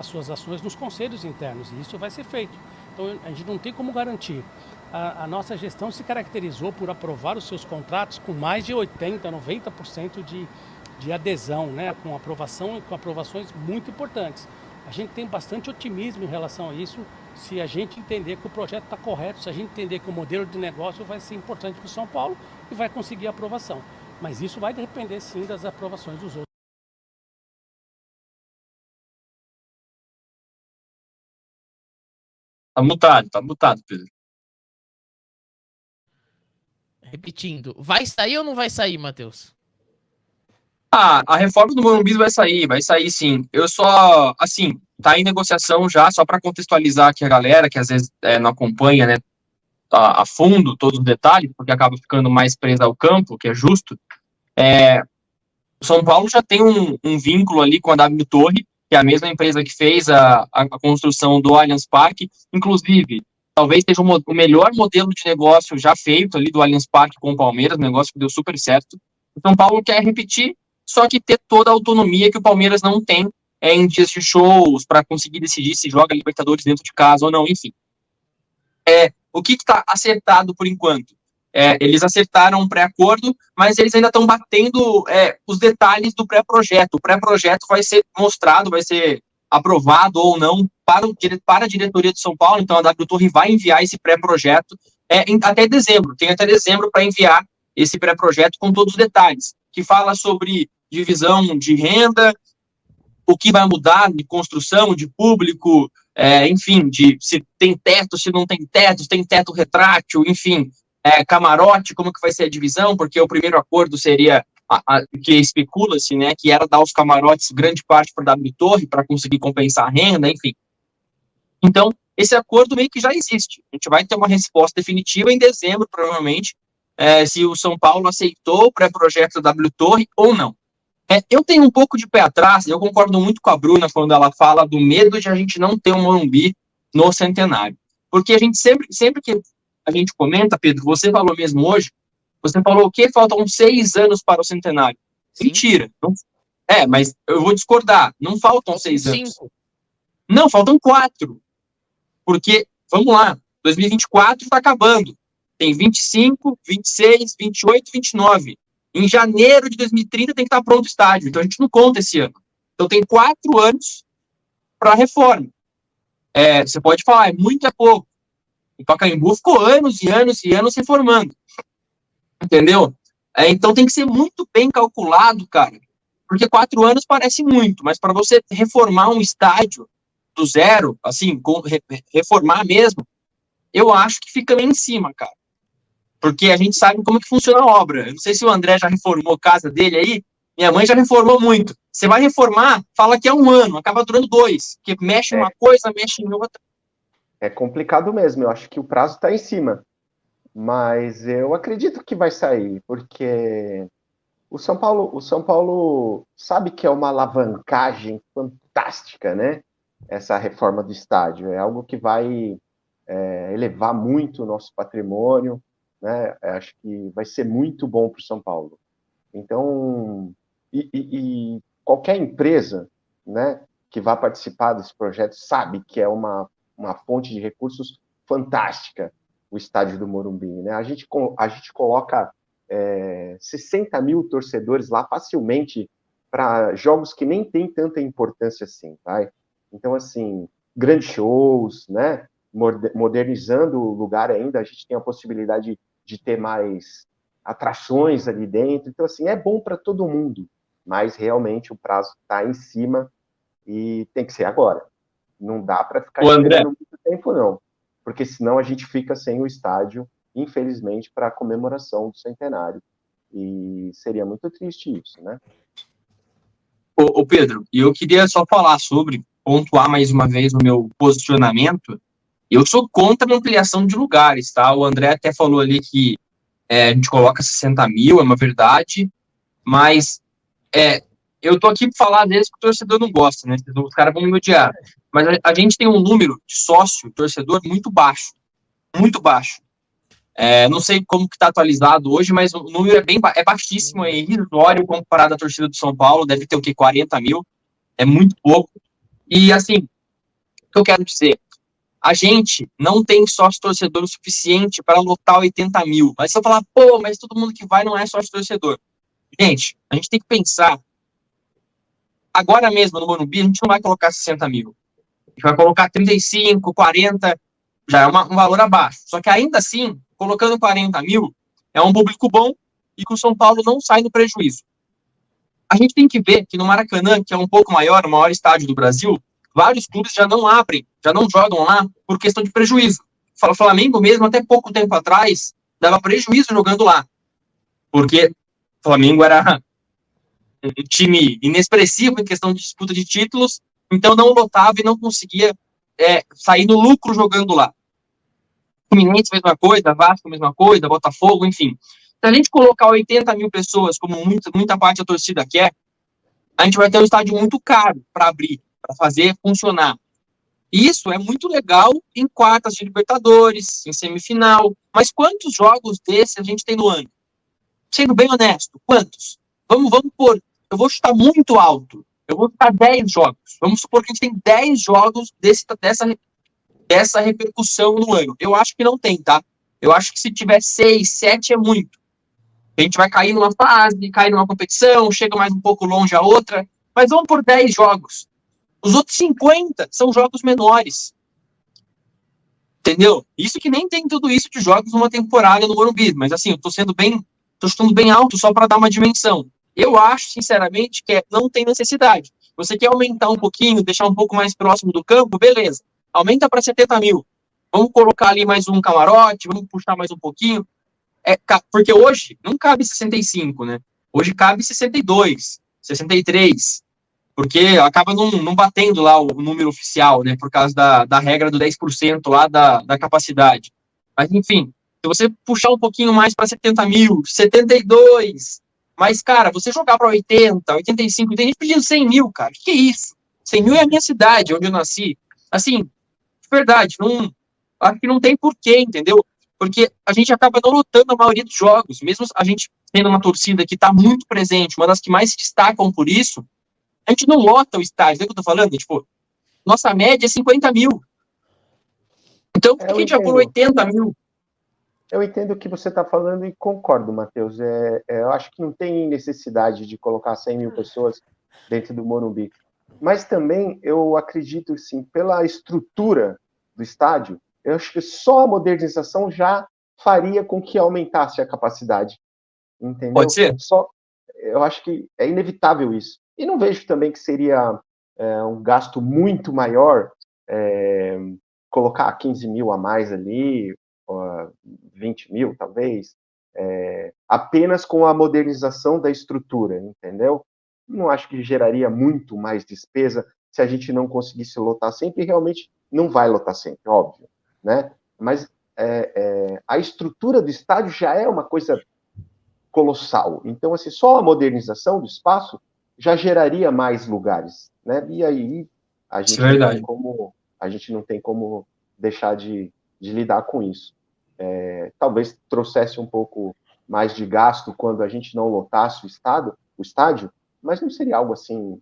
suas ações nos conselhos internos e isso vai ser feito. Então, a gente não tem como garantir. A nossa gestão se caracterizou por aprovar os seus contratos com mais de 80%, 90% de adesão, né? com aprovações muito importantes. A gente tem bastante otimismo em relação a isso, se a gente entender que o projeto está correto, se a gente entender que o modelo de negócio vai ser importante para o São Paulo e vai conseguir a aprovação. Mas isso vai depender sim das aprovações dos outros. Tá mutado, Pedro. Repetindo, vai sair ou não vai sair, Matheus? A reforma do Morumbi vai sair sim. Eu só, assim, tá em negociação já, só para contextualizar aqui a galera, que às vezes não acompanha, né, a fundo todos os detalhes, porque acaba ficando mais presa ao campo, que é justo. O São Paulo já tem um vínculo ali com a W Torre, que é a mesma empresa que fez a construção do Allianz Parque. Inclusive, talvez seja o melhor modelo de negócio já feito ali do Allianz Parque com o Palmeiras, um negócio que deu super certo. O São Paulo quer repetir, só que ter toda a autonomia que o Palmeiras não tem em dias de shows, para conseguir decidir se joga Libertadores dentro de casa ou não, enfim. O que está acertado por enquanto? Eles acertaram um pré-acordo, mas eles ainda estão batendo os detalhes do pré-projeto. O pré-projeto vai ser mostrado, vai ser aprovado ou não para a diretoria de São Paulo, então a W Torre vai enviar esse pré-projeto até dezembro. Tem até dezembro para enviar esse pré-projeto com todos os detalhes, que fala sobre divisão de renda, o que vai mudar de construção, de público, enfim, de se tem teto, se não tem teto, se tem teto retrátil, enfim, camarote, como que vai ser a divisão, porque o primeiro acordo seria, que especula-se, né, que era dar os camarotes grande parte para a W Torre, para conseguir compensar a renda, enfim. Então, esse acordo meio que já existe. A gente vai ter uma resposta definitiva em dezembro, provavelmente, se o São Paulo aceitou o pré-projeto da W Torre ou não. Eu tenho um pouco de pé atrás, eu concordo muito com a Bruna quando ela fala do medo de a gente não ter um Morumbi no centenário. Porque a gente sempre que a gente comenta, Pedro, você falou mesmo hoje, você falou o quê? Faltam 6 anos para o centenário. Sim. Mentira. Não, mas eu vou discordar. Não faltam 6 anos. 5. Não, faltam 4. Porque, vamos lá, 2024 está acabando. Tem 25, 26, 28, 29. Em janeiro de 2030 tem que estar pronto o estádio. Então a gente não conta esse ano. Então tem 4 anos para a reforma. Você pode falar, é muito, é pouco. O Pacaembu ficou anos e anos e anos reformando. Entendeu? Então tem que ser muito bem calculado, cara. Porque 4 anos parece muito, mas para você reformar um estádio do zero, assim, reformar mesmo, eu acho que fica meio em cima, cara. Porque a gente sabe como que funciona a obra. Eu não sei se o André já reformou a casa dele aí. Minha mãe já reformou muito. Você vai reformar, fala que é 1 ano, acaba durando 2. Porque mexe em uma coisa, mexe em outra. É complicado mesmo. Eu acho que o prazo está em cima. mas eu acredito que vai sair, porque o São Paulo sabe que é uma alavancagem fantástica, né? Essa reforma do estádio. É algo que vai elevar muito o nosso patrimônio, né? Acho que vai ser muito bom para o São Paulo. Então, e qualquer empresa, né, que vá participar desse projeto sabe que é uma fonte de recursos fantástica o estádio do Morumbi, né? A gente coloca 60 mil torcedores lá facilmente para jogos que nem tem tanta importância assim, tá? Então, assim, grandes shows, né? Modernizando o lugar ainda, a gente tem a possibilidade de ter mais atrações ali dentro. Então, assim, é bom para todo mundo, mas realmente o prazo está em cima e tem que ser agora. Não dá para ficar esperando muito tempo, não, porque senão a gente fica sem o estádio, infelizmente, para a comemoração do centenário. E seria muito triste isso, né? Ô Pedro, eu queria só falar pontuar mais uma vez o meu posicionamento. Eu sou contra a ampliação de lugares, tá? O André até falou ali que a gente coloca 60 mil, é uma verdade, mas eu tô aqui para falar deles que o torcedor não gosta, né? Os caras vão me odiar. Mas a gente tem um número de sócio, torcedor, muito baixo. Muito baixo. Não sei como que tá atualizado hoje, mas o número é baixíssimo, é irrisório comparado à torcida do São Paulo, deve ter o quê? 40 mil, é muito pouco. E assim, o que eu quero dizer, a gente não tem sócio-torcedor o suficiente para lotar 80 mil. Mas se eu falar, pô, mas todo mundo que vai não é sócio-torcedor. Gente, a gente tem que pensar, agora mesmo no Morumbi, a gente não vai colocar 60 mil. A gente vai colocar 35, 40, já é um valor abaixo. Só que ainda assim, colocando 40 mil, é um público bom e que o São Paulo não sai no prejuízo. A gente tem que ver que no Maracanã, que é um pouco maior, o maior estádio do Brasil, vários clubes já não abrem, já não jogam lá por questão de prejuízo. O Flamengo mesmo, até pouco tempo atrás, dava prejuízo jogando lá. Porque o Flamengo era um time inexpressivo em questão de disputa de títulos, então não lotava e não conseguia sair no lucro jogando lá. Fluminense, mesma coisa, Vasco, mesma coisa, Botafogo, enfim. Se a gente colocar 80 mil pessoas, como muita parte da torcida quer, a gente vai ter um estádio muito caro para abrir, para fazer funcionar. Isso é muito legal em quartas de Libertadores, em semifinal, mas quantos jogos desses a gente tem no ano? Sendo bem honesto, quantos? Vamos pôr, eu vou chutar muito alto, eu vou chutar 10 jogos. Vamos supor que a gente tem 10 jogos dessa repercussão no ano. Eu acho que não tem, tá? Eu acho que se tiver 6, 7 é muito. A gente vai cair numa fase, cair numa competição, chega mais um pouco longe a outra, mas vamos por 10 jogos. Os outros 50 são jogos menores. Entendeu? Isso que nem tem tudo isso de jogos numa temporada no Morumbi, mas assim, eu tô chutando bem alto só para dar uma dimensão. Eu acho, sinceramente, que não tem necessidade. Você quer aumentar um pouquinho, deixar um pouco mais próximo do campo, beleza. Aumenta para 70 mil. Vamos colocar ali mais um camarote, vamos puxar mais um pouquinho. Porque hoje não cabe 65, né? Hoje cabe 62, 63. Porque acaba não batendo lá o número oficial, né? Por causa da regra do 10% lá da capacidade. Mas, enfim, se você puxar um pouquinho mais para 70 mil, 72. Mas, cara, você jogar para 80, 85, tem gente pedindo 100 mil, cara. Que é isso? 100 mil é a minha cidade, onde eu nasci. Assim, de verdade, acho que não tem porquê, entendeu? Porque a gente acaba não lotando a maioria dos jogos. Mesmo a gente tendo uma torcida que está muito presente, uma das que mais se destacam por isso, a gente não lota o estádio, sabe o que eu tô falando? Tipo, nossa média é 50 mil. Então, por que a gente já por 80 mil? Eu entendo o que você está falando e concordo, Matheus. Eu acho que não tem necessidade de colocar 100 mil pessoas dentro do Morumbi. Mas também eu acredito, sim, pela estrutura do estádio, eu acho que só a modernização já faria com que aumentasse a capacidade. Entendeu? Pode ser? Eu acho que é inevitável isso. E não vejo também que seria um gasto muito maior colocar 15 mil a mais ali, 20 mil, talvez, apenas com a modernização da estrutura, entendeu? Não acho que geraria muito mais despesa se a gente não conseguisse lotar sempre, e realmente não vai lotar sempre, óbvio, né? Mas a estrutura do estádio já é uma coisa colossal. Então, assim, só a modernização do espaço já geraria mais lugares, né? E aí a gente não tem como deixar de lidar com isso. Talvez trouxesse um pouco mais de gasto quando a gente não lotasse o estádio, mas não seria algo assim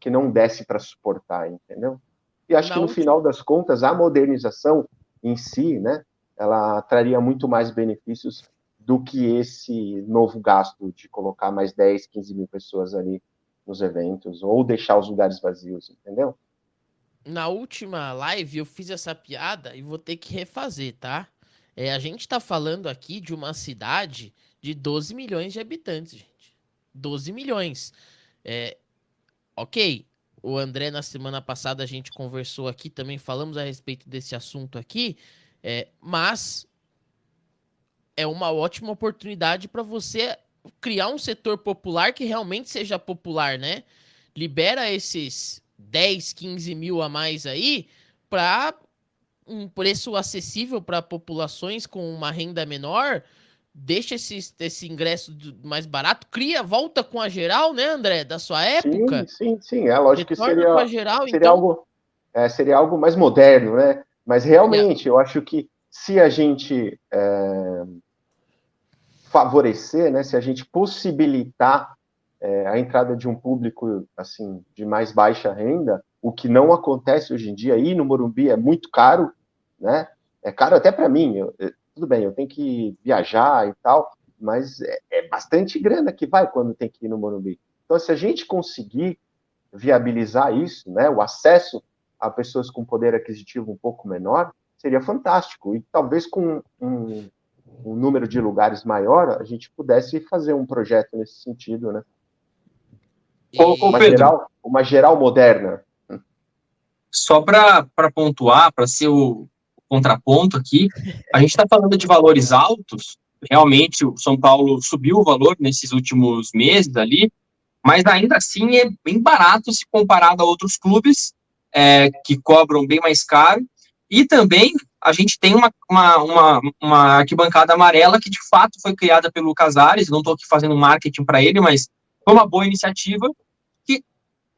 que não desse para suportar, entendeu? E acho que no final das contas a modernização em si, né, ela traria muito mais benefícios do que esse novo gasto de colocar mais 10, 15 mil pessoas ali nos eventos, ou deixar os lugares vazios, entendeu? Na última live eu fiz essa piada e vou ter que refazer, tá? A gente tá falando aqui de uma cidade de 12 milhões de habitantes, gente. 12 milhões. Ok, o André na semana passada a gente conversou aqui, também falamos a respeito desse assunto aqui, mas é uma ótima oportunidade para você criar um setor popular que realmente seja popular, né? Libera esses 10, 15 mil a mais aí para um preço acessível para populações com uma renda menor, deixa esse ingresso mais barato, volta com a geral, né, André, da sua época? Sim, lógico que seria, com a geral, seria então... seria algo mais moderno, né? Mas realmente, eu acho que se a gente favorecer, né, se a gente possibilitar a entrada de um público assim de mais baixa renda, o que não acontece hoje em dia, ir no Morumbi é muito caro, né? É caro até para mim. Tudo bem, eu tenho que viajar e tal, mas é bastante grana que vai quando tem que ir no Morumbi. Então, se a gente conseguir viabilizar isso, né, o acesso a pessoas com poder aquisitivo um pouco menor, seria fantástico. E talvez com um número de lugares maior, a gente pudesse fazer um projeto nesse sentido, né? Uma geral moderna. Só para pontuar, para ser o contraponto aqui, a gente está falando de valores altos, realmente o São Paulo subiu o valor nesses últimos meses ali, mas ainda assim é bem barato se comparado a outros clubes que cobram bem mais caro, e também a gente tem uma arquibancada amarela que de fato foi criada pelo Casares, não estou aqui fazendo marketing para ele, mas foi uma boa iniciativa, que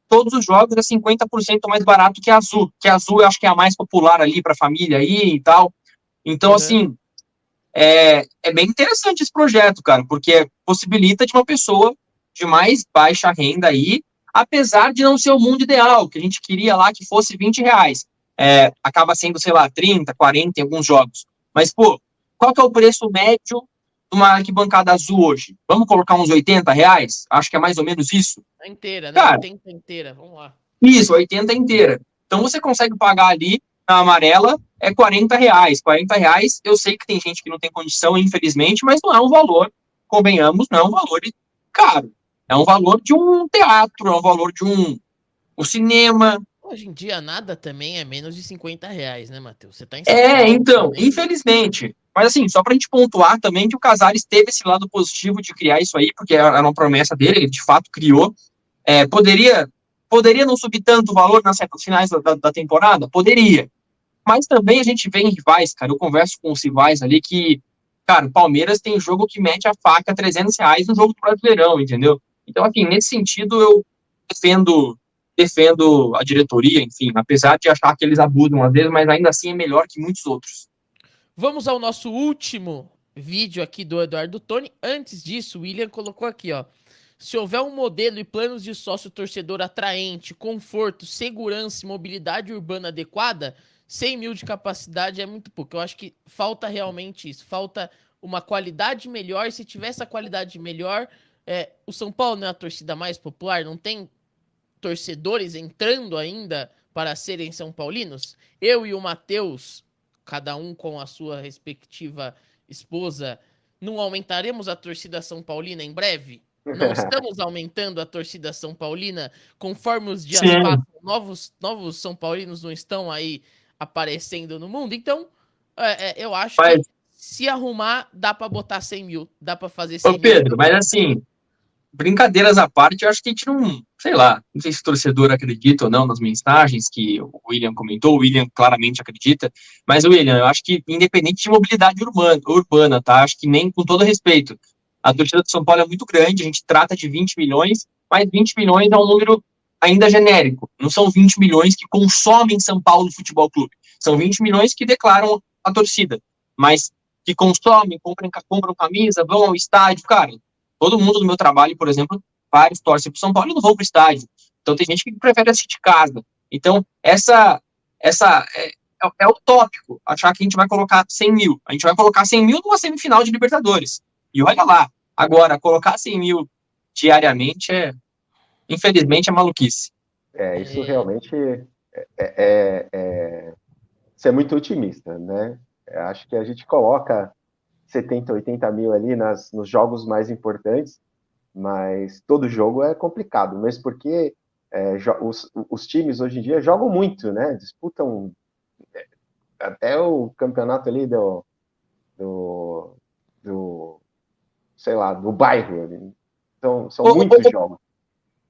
todos os jogos é 50% mais barato que a Azul eu acho que é a mais popular ali para a família aí e tal. Então, assim, é bem interessante esse projeto, cara, porque possibilita de uma pessoa de mais baixa renda aí, apesar de não ser o mundo ideal, que a gente queria lá que fosse R$20. Acaba sendo, sei lá, 30, 40 em alguns jogos. Mas, pô, qual que é o preço médio de uma arquibancada azul hoje? Vamos colocar uns R$80? Acho que é mais ou menos isso. A inteira, né? Cara, 80 inteira, vamos lá. Isso, 80 inteira. Então você consegue pagar ali na amarela R$40. R$40, eu sei que tem gente que não tem condição, infelizmente, mas não é um valor, convenhamos, não é um valor caro. É um valor de um teatro, é um valor de um cinema. Hoje em dia nada também é menos de R$50, né, Matheus? Você tá em então, também. Infelizmente. Mas assim, só pra gente pontuar também que o Casares teve esse lado positivo de criar isso aí, porque era uma promessa dele, ele de fato criou. Poderia não subir tanto o valor nas finais da temporada? Poderia. Mas também a gente vê em rivais, cara, eu converso com os rivais ali que, cara, o Palmeiras tem jogo que mete a faca R$300 no jogo do Brasileirão, entendeu? Então, assim, nesse sentido, eu defendo a diretoria, enfim, apesar de achar que eles abusam às vezes, mas ainda assim é melhor que muitos outros. Vamos ao nosso último vídeo aqui do Eduardo Toni. Antes disso, o William colocou aqui, ó. Se houver um modelo e planos de sócio-torcedor atraente, conforto, segurança e mobilidade urbana adequada, 100 mil de capacidade é muito pouco. Eu acho que falta realmente isso. Falta uma qualidade melhor. Se tiver essa qualidade melhor, o São Paulo não é a torcida mais popular? Não tem torcedores entrando ainda para serem São Paulinos? Eu e o Matheus, cada um com a sua respectiva esposa, não aumentaremos a torcida São Paulina em breve? Não estamos aumentando a torcida São Paulina conforme os dias passam, novos São Paulinos não estão aí aparecendo no mundo? Então, eu acho que se arrumar, dá para botar 100 mil, dá para fazer 100 mil. Ô Pedro, mas assim, brincadeiras à parte, eu acho que a gente não, sei lá, não sei se o torcedor acredita ou não nas mensagens que o William comentou, o William claramente acredita, mas, William, eu acho que independente de mobilidade urbana, tá? Acho que nem, com todo respeito, a torcida do São Paulo é muito grande, a gente trata de 20 milhões, mas 20 milhões é um número ainda genérico, não são 20 milhões que consomem São Paulo Futebol Clube, são 20 milhões que declaram a torcida, mas que consomem, compram camisa, vão ao estádio, cara. Todo mundo do meu trabalho, por exemplo, vários torcem para o São Paulo e não vão para o estádio. Então tem gente que prefere assistir de casa. Então essa é utópico achar que a gente vai colocar 100 mil. A gente vai colocar 100 mil numa semifinal de Libertadores. E olha lá, agora, colocar 100 mil diariamente infelizmente, é maluquice. Isso realmente ser muito otimista, né? Acho que a gente coloca 70, 80 mil ali nos jogos mais importantes, mas todo jogo é complicado, mesmo porque os times hoje em dia jogam muito, né? Disputam até o campeonato ali do sei lá, do bairro. Então, são muitos jogos.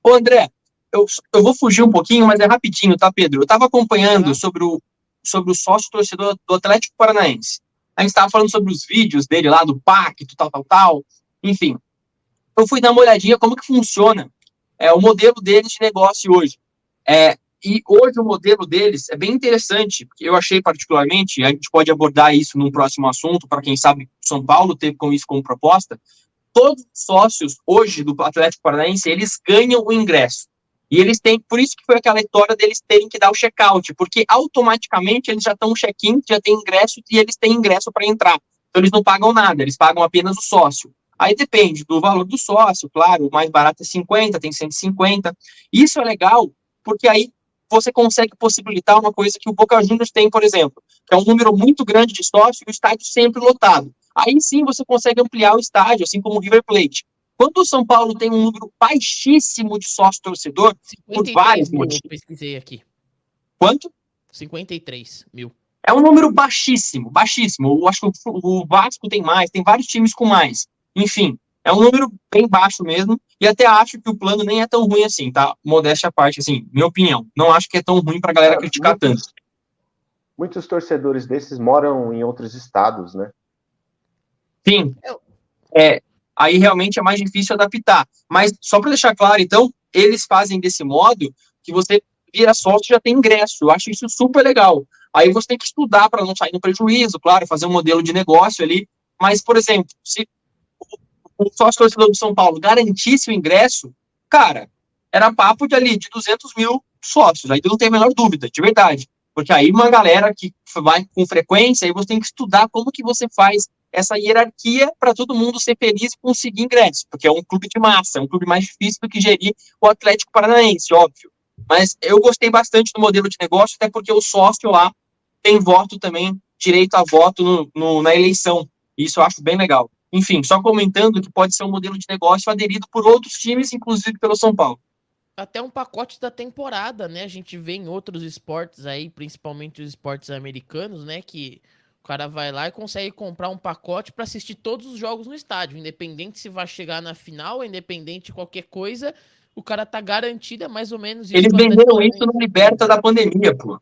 Ô, André, eu vou fugir um pouquinho, mas é rapidinho, tá, Pedro? Eu estava acompanhando sobre o sócio torcedor do Atlético Paranaense. A gente estava falando sobre os vídeos dele lá, do pacto, tal. Enfim, eu fui dar uma olhadinha como que funciona o modelo deles de negócio hoje. E hoje o modelo deles é bem interessante, porque eu achei particularmente, a gente pode abordar isso num próximo assunto, para quem sabe São Paulo teve com isso como proposta. Todos os sócios hoje do Atlético Paranaense, eles ganham o ingresso. E eles têm, por isso que foi aquela história deles terem que dar o check-out, porque automaticamente eles já estão no check-in, já tem ingresso e eles têm ingresso para entrar. Então eles não pagam nada, eles pagam apenas o sócio. Aí depende do valor do sócio, claro, o mais barato é 50, tem 150. Isso é legal, porque aí você consegue possibilitar uma coisa que o Boca Juniors tem, por exemplo, que é um número muito grande de sócios e o estádio sempre lotado. Aí sim você consegue ampliar o estádio, assim como o River Plate. Quando o São Paulo tem um número baixíssimo de sócio-torcedor, por vários motivos. Eu pesquisei aqui. Quanto? 53 mil. É um número baixíssimo. Eu acho que o Vasco tem mais, tem vários times com mais. Enfim, é um número bem baixo mesmo, e até acho que o plano nem é tão ruim assim, tá? Modéstia à parte, assim, minha opinião. Não acho que é tão ruim pra galera criticar tanto. Muitos torcedores desses moram em outros estados, né? Sim. Aí realmente é mais difícil adaptar. Mas, só para deixar claro, então, eles fazem desse modo que você vira sócio e já tem ingresso. Eu acho isso super legal. Aí você tem que estudar para não sair no prejuízo, claro, fazer um modelo de negócio ali. Mas, por exemplo, se o sócio torcedor do São Paulo garantisse o ingresso, cara, era papo de 200 mil sócios. Aí não tem a menor dúvida, de verdade. Porque aí uma galera que vai com frequência, aí você tem que estudar como que você faz essa hierarquia para todo mundo ser feliz e conseguir ingresso, porque é um clube de massa, é um clube mais difícil do que gerir o Atlético Paranaense, óbvio. Mas eu gostei bastante do modelo de negócio, até porque o sócio lá tem voto também, direito a voto na eleição. Isso eu acho bem legal. Enfim, só comentando que pode ser um modelo de negócio aderido por outros times, inclusive pelo São Paulo. Até um pacote da temporada, né? A gente vê em outros esportes aí, principalmente os esportes americanos, né? Que o cara vai lá e consegue comprar um pacote para assistir todos os jogos no estádio, independente se vai chegar na final, independente de qualquer coisa, o cara tá garantido, é mais ou menos isso. Eles venderam isso no Liberta da pandemia, pô.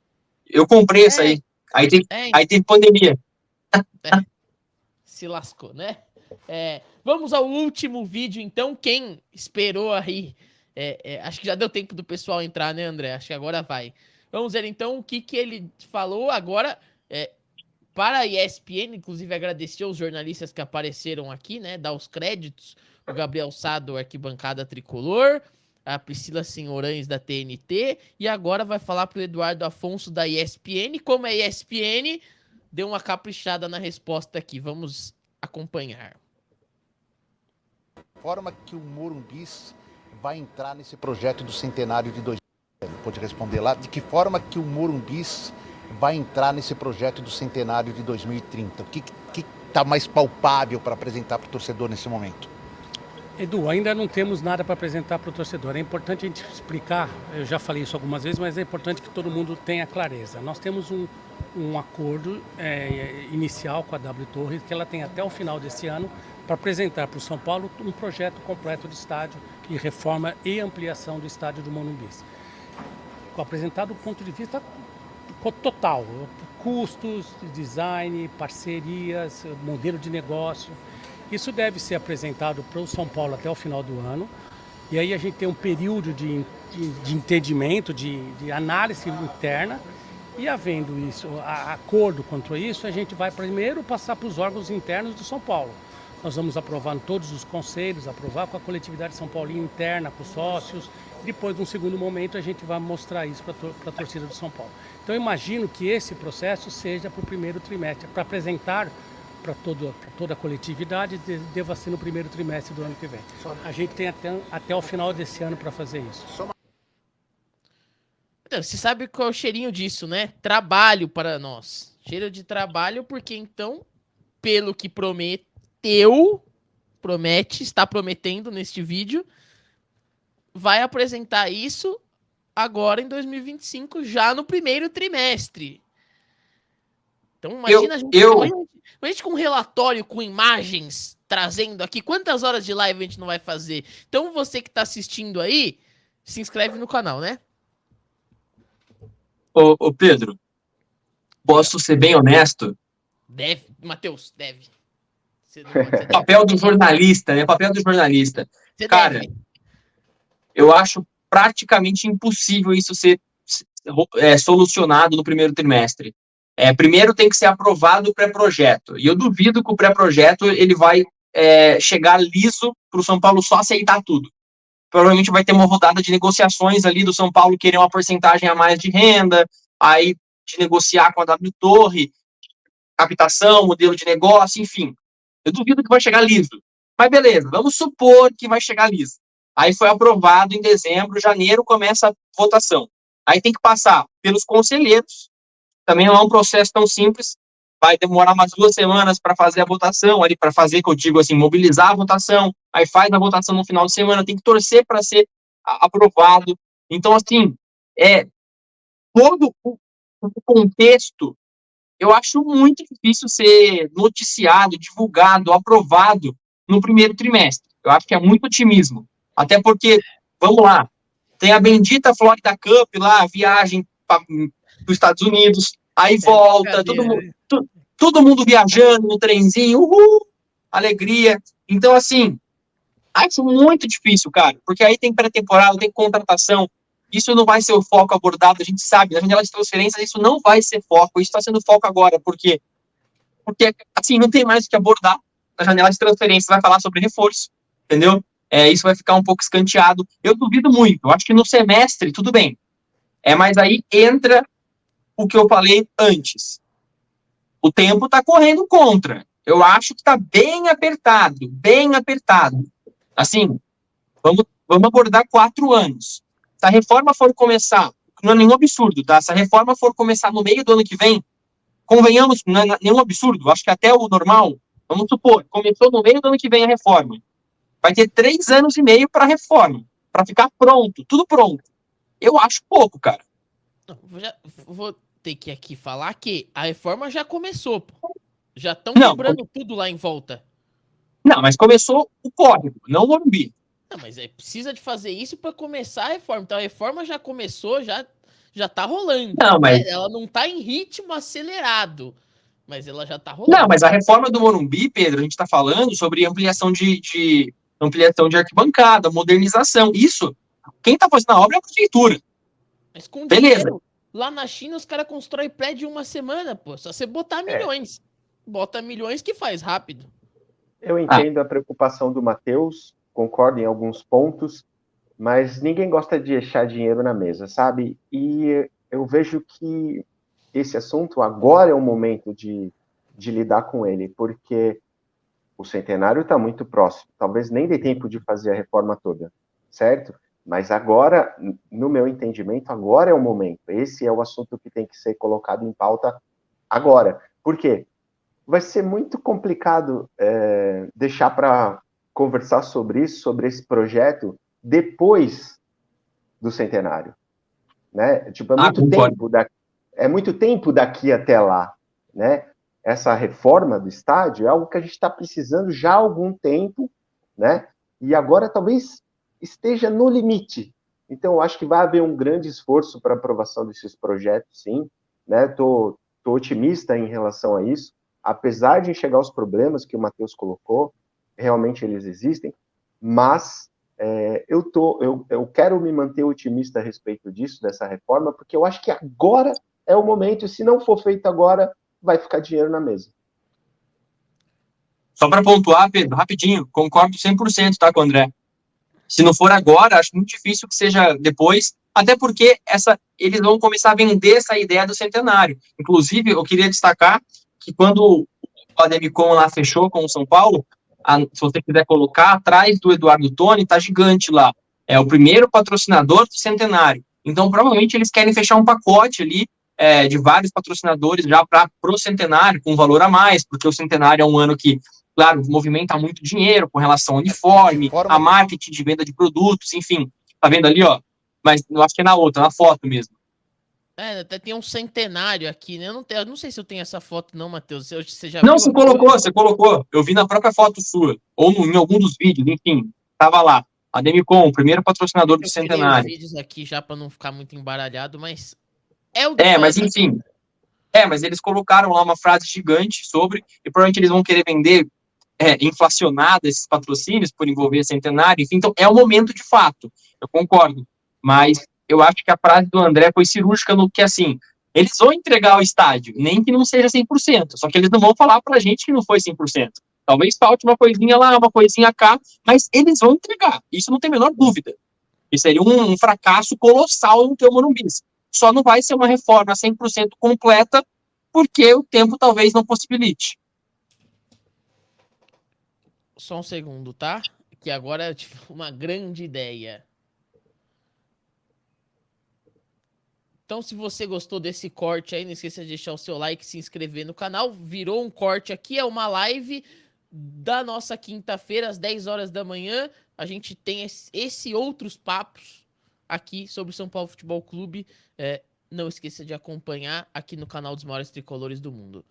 Eu comprei isso aí. Aí teve pandemia. Se lascou, né? Vamos ao último vídeo, então. Quem esperou aí? Acho que já deu tempo do pessoal entrar, né, André? Acho que agora vai. Vamos ver, então, o que ele falou agora para a ESPN. Inclusive, agradecer aos jornalistas que apareceram aqui, né? Dar os créditos. O Gabriel Sado, Arquibancada Tricolor. A Priscila Senhorães, da TNT. E agora vai falar para o Eduardo Afonso, da ESPN. Como é ESPN, deu uma caprichada na resposta aqui. Vamos acompanhar. Forma que o Morumbi vai entrar nesse projeto do centenário de 2030? Pode responder lá. De que forma que o Morumbi vai entrar nesse projeto do centenário de 2030? O que está mais palpável para apresentar para o torcedor nesse momento? Edu, ainda não temos nada para apresentar para o torcedor. É importante a gente explicar, eu já falei isso algumas vezes, mas é importante que todo mundo tenha clareza. Nós temos um um acordo inicial com a W Torre, que ela tem até o final desse ano para apresentar para o São Paulo um projeto completo de estádio de reforma e ampliação do estádio do Morumbi. Apresentado do ponto de vista total, custos, design, parcerias, modelo de negócio. Isso deve ser apresentado para o São Paulo até o final do ano. E aí a gente tem um período de entendimento, de análise interna. E havendo isso, acordo quanto a isso, a gente vai primeiro passar para os órgãos internos do São Paulo. Nós vamos aprovar em todos os conselhos, aprovar com a coletividade São Paulina interna, com os sócios. Depois, num segundo momento, a gente vai mostrar isso para a torcida do São Paulo. Então, eu imagino que esse processo seja para o primeiro trimestre, para apresentar para toda a coletividade, deva ser no primeiro trimestre do ano que vem. A gente tem até o final desse ano para fazer isso. Você sabe qual é o cheirinho disso, né? Trabalho para nós. Cheiro de trabalho, porque então, pelo que está prometendo neste vídeo, vai apresentar isso agora em 2025, já no primeiro trimestre. Então, imagina a gente com um relatório com imagens trazendo aqui. Quantas horas de live a gente não vai fazer? Então, você que está assistindo aí, se inscreve no canal, né? Ô Pedro, posso ser bem honesto? Deve, Matheus, deve. Papel do jornalista, né? Papel do jornalista. Cara, eu acho praticamente impossível isso ser solucionado no primeiro trimestre. Primeiro tem que ser aprovado o pré-projeto. E eu duvido que o pré-projeto ele vai chegar liso para o São Paulo só aceitar tudo. Provavelmente vai ter uma rodada de negociações ali do São Paulo querer uma porcentagem a mais de renda, aí de negociar com a W Torre, captação, modelo de negócio, enfim. Eu duvido que vai chegar liso. Mas beleza, vamos supor que vai chegar liso. Aí foi aprovado em dezembro, janeiro começa a votação. Aí tem que passar pelos conselheiros, também não é um processo tão simples, vai demorar umas 2 semanas para fazer a votação, ali para fazer, que eu digo assim, mobilizar a votação, aí faz a votação no final de semana, tem que torcer para ser aprovado. Então, assim, todo o contexto, eu acho muito difícil ser noticiado, divulgado, aprovado no primeiro trimestre. Eu acho que é muito otimismo. Até porque, vamos lá, tem a bendita Florida Cup lá, a viagem para os Estados Unidos, aí volta, todo mundo viajando no trenzinho, uhul, alegria. Então, assim, acho muito difícil, cara, porque aí tem pré-temporada, tem contratação, isso não vai ser o foco abordado, a gente sabe, na janela de transferências isso não vai ser foco, isso está sendo foco agora, porque, assim, não tem mais o que abordar, na janela de transferências vai falar sobre reforço, entendeu? Isso vai ficar um pouco escanteado, eu duvido muito, eu acho que no semestre, tudo bem, mas aí entra o que eu falei antes, o tempo está correndo contra, eu acho que está bem apertado, assim, vamos abordar 4 anos, se a reforma for começar, não é nenhum absurdo, tá? Se a reforma for começar no meio do ano que vem, convenhamos, não é nenhum absurdo, acho que até o normal, vamos supor, começou no meio do ano que vem a reforma, vai ter 3 anos e meio para a reforma, para ficar pronto, tudo pronto. Eu acho pouco, cara. Vou ter que aqui falar que a reforma já começou, pô. Já estão quebrando tudo lá em volta. Não, mas começou o código, não o Morumbi. Não, mas precisa de fazer isso para começar a reforma. Então a reforma já começou, já tá rolando. Não, mas... Ela não tá em ritmo acelerado, mas ela já tá rolando. Não, mas a reforma do Morumbi, Pedro, a gente tá falando sobre ampliação de arquibancada, modernização. Isso, quem tá fazendo a obra é a prefeitura. Mas com dinheiro, lá na China os caras constroem prédio em 1 semana, pô. Só você botar milhões. Bota milhões que faz rápido. Eu entendo a preocupação do Matheus, concordo em alguns pontos, mas ninguém gosta de deixar dinheiro na mesa, sabe? E eu vejo que esse assunto agora é o momento de lidar com ele, porque o centenário está muito próximo, talvez nem dê tempo de fazer a reforma toda, certo? Mas agora, no meu entendimento, agora é o momento. Esse é o assunto que tem que ser colocado em pauta agora. Por quê? Vai ser muito complicado deixar para conversar sobre isso, sobre esse projeto, depois do centenário. Né? Tipo, é muito tempo é muito tempo daqui até lá, né? Essa reforma do estádio é algo que a gente está precisando já há algum tempo, né? E agora talvez esteja no limite. Então, eu acho que vai haver um grande esforço para a aprovação desses projetos, sim, né? Tô otimista em relação a isso, apesar de enxergar os problemas que o Matheus colocou, realmente eles existem, mas eu quero me manter otimista a respeito disso, dessa reforma, porque eu acho que agora é o momento, e se não for feito agora, vai ficar dinheiro na mesa. Só para pontuar, Pedro, rapidinho, concordo 100%, tá, com o André. Se não for agora, acho muito difícil que seja depois, até porque eles vão começar a vender essa ideia do centenário. Inclusive, eu queria destacar que quando o Ademicon lá fechou com o São Paulo, se você quiser colocar, atrás do Eduardo Toni, tá gigante lá. É o primeiro patrocinador do centenário. Então, provavelmente, eles querem fechar um pacote ali de vários patrocinadores já para o centenário, com valor a mais, porque o centenário é um ano que, claro, movimenta muito dinheiro com relação ao uniforme, a marketing de venda de produtos, enfim. Tá vendo ali, ó? Mas eu acho que é na outra, na foto mesmo. Até tem um centenário aqui, né? Eu não sei se eu tenho essa foto não, Matheus. Você já não, viu? Você colocou. Eu vi na própria foto sua, ou em algum dos vídeos, enfim. Tava lá. A Demicon, o primeiro patrocinador do centenário. Eu os vídeos aqui já para não ficar muito embaralhado, mas é o mas enfim. Mas eles colocaram lá uma frase gigante sobre, e provavelmente eles vão querer vender inflacionado esses patrocínios por envolver centenário, enfim, então é o momento de fato, eu concordo, mas eu acho que a frase do André foi cirúrgica no que, assim, eles vão entregar o estádio, nem que não seja 100%, só que eles não vão falar pra gente que não foi 100%, talvez falte uma coisinha lá, uma coisinha cá, mas eles vão entregar, isso não tem a menor dúvida, e seria um fracasso colossal no teu Morumbi, só não vai ser uma reforma 100% completa, porque o tempo talvez não possibilite. Só um segundo, tá? Que agora eu tive uma grande ideia. Então, se você gostou desse corte aí, não esqueça de deixar o seu like e se inscrever no canal. Virou um corte aqui, é uma live da nossa quinta-feira, às 10 horas da manhã. A gente tem esse outros papos aqui sobre o São Paulo Futebol Clube. Não esqueça de acompanhar aqui no canal dos maiores tricolores do mundo.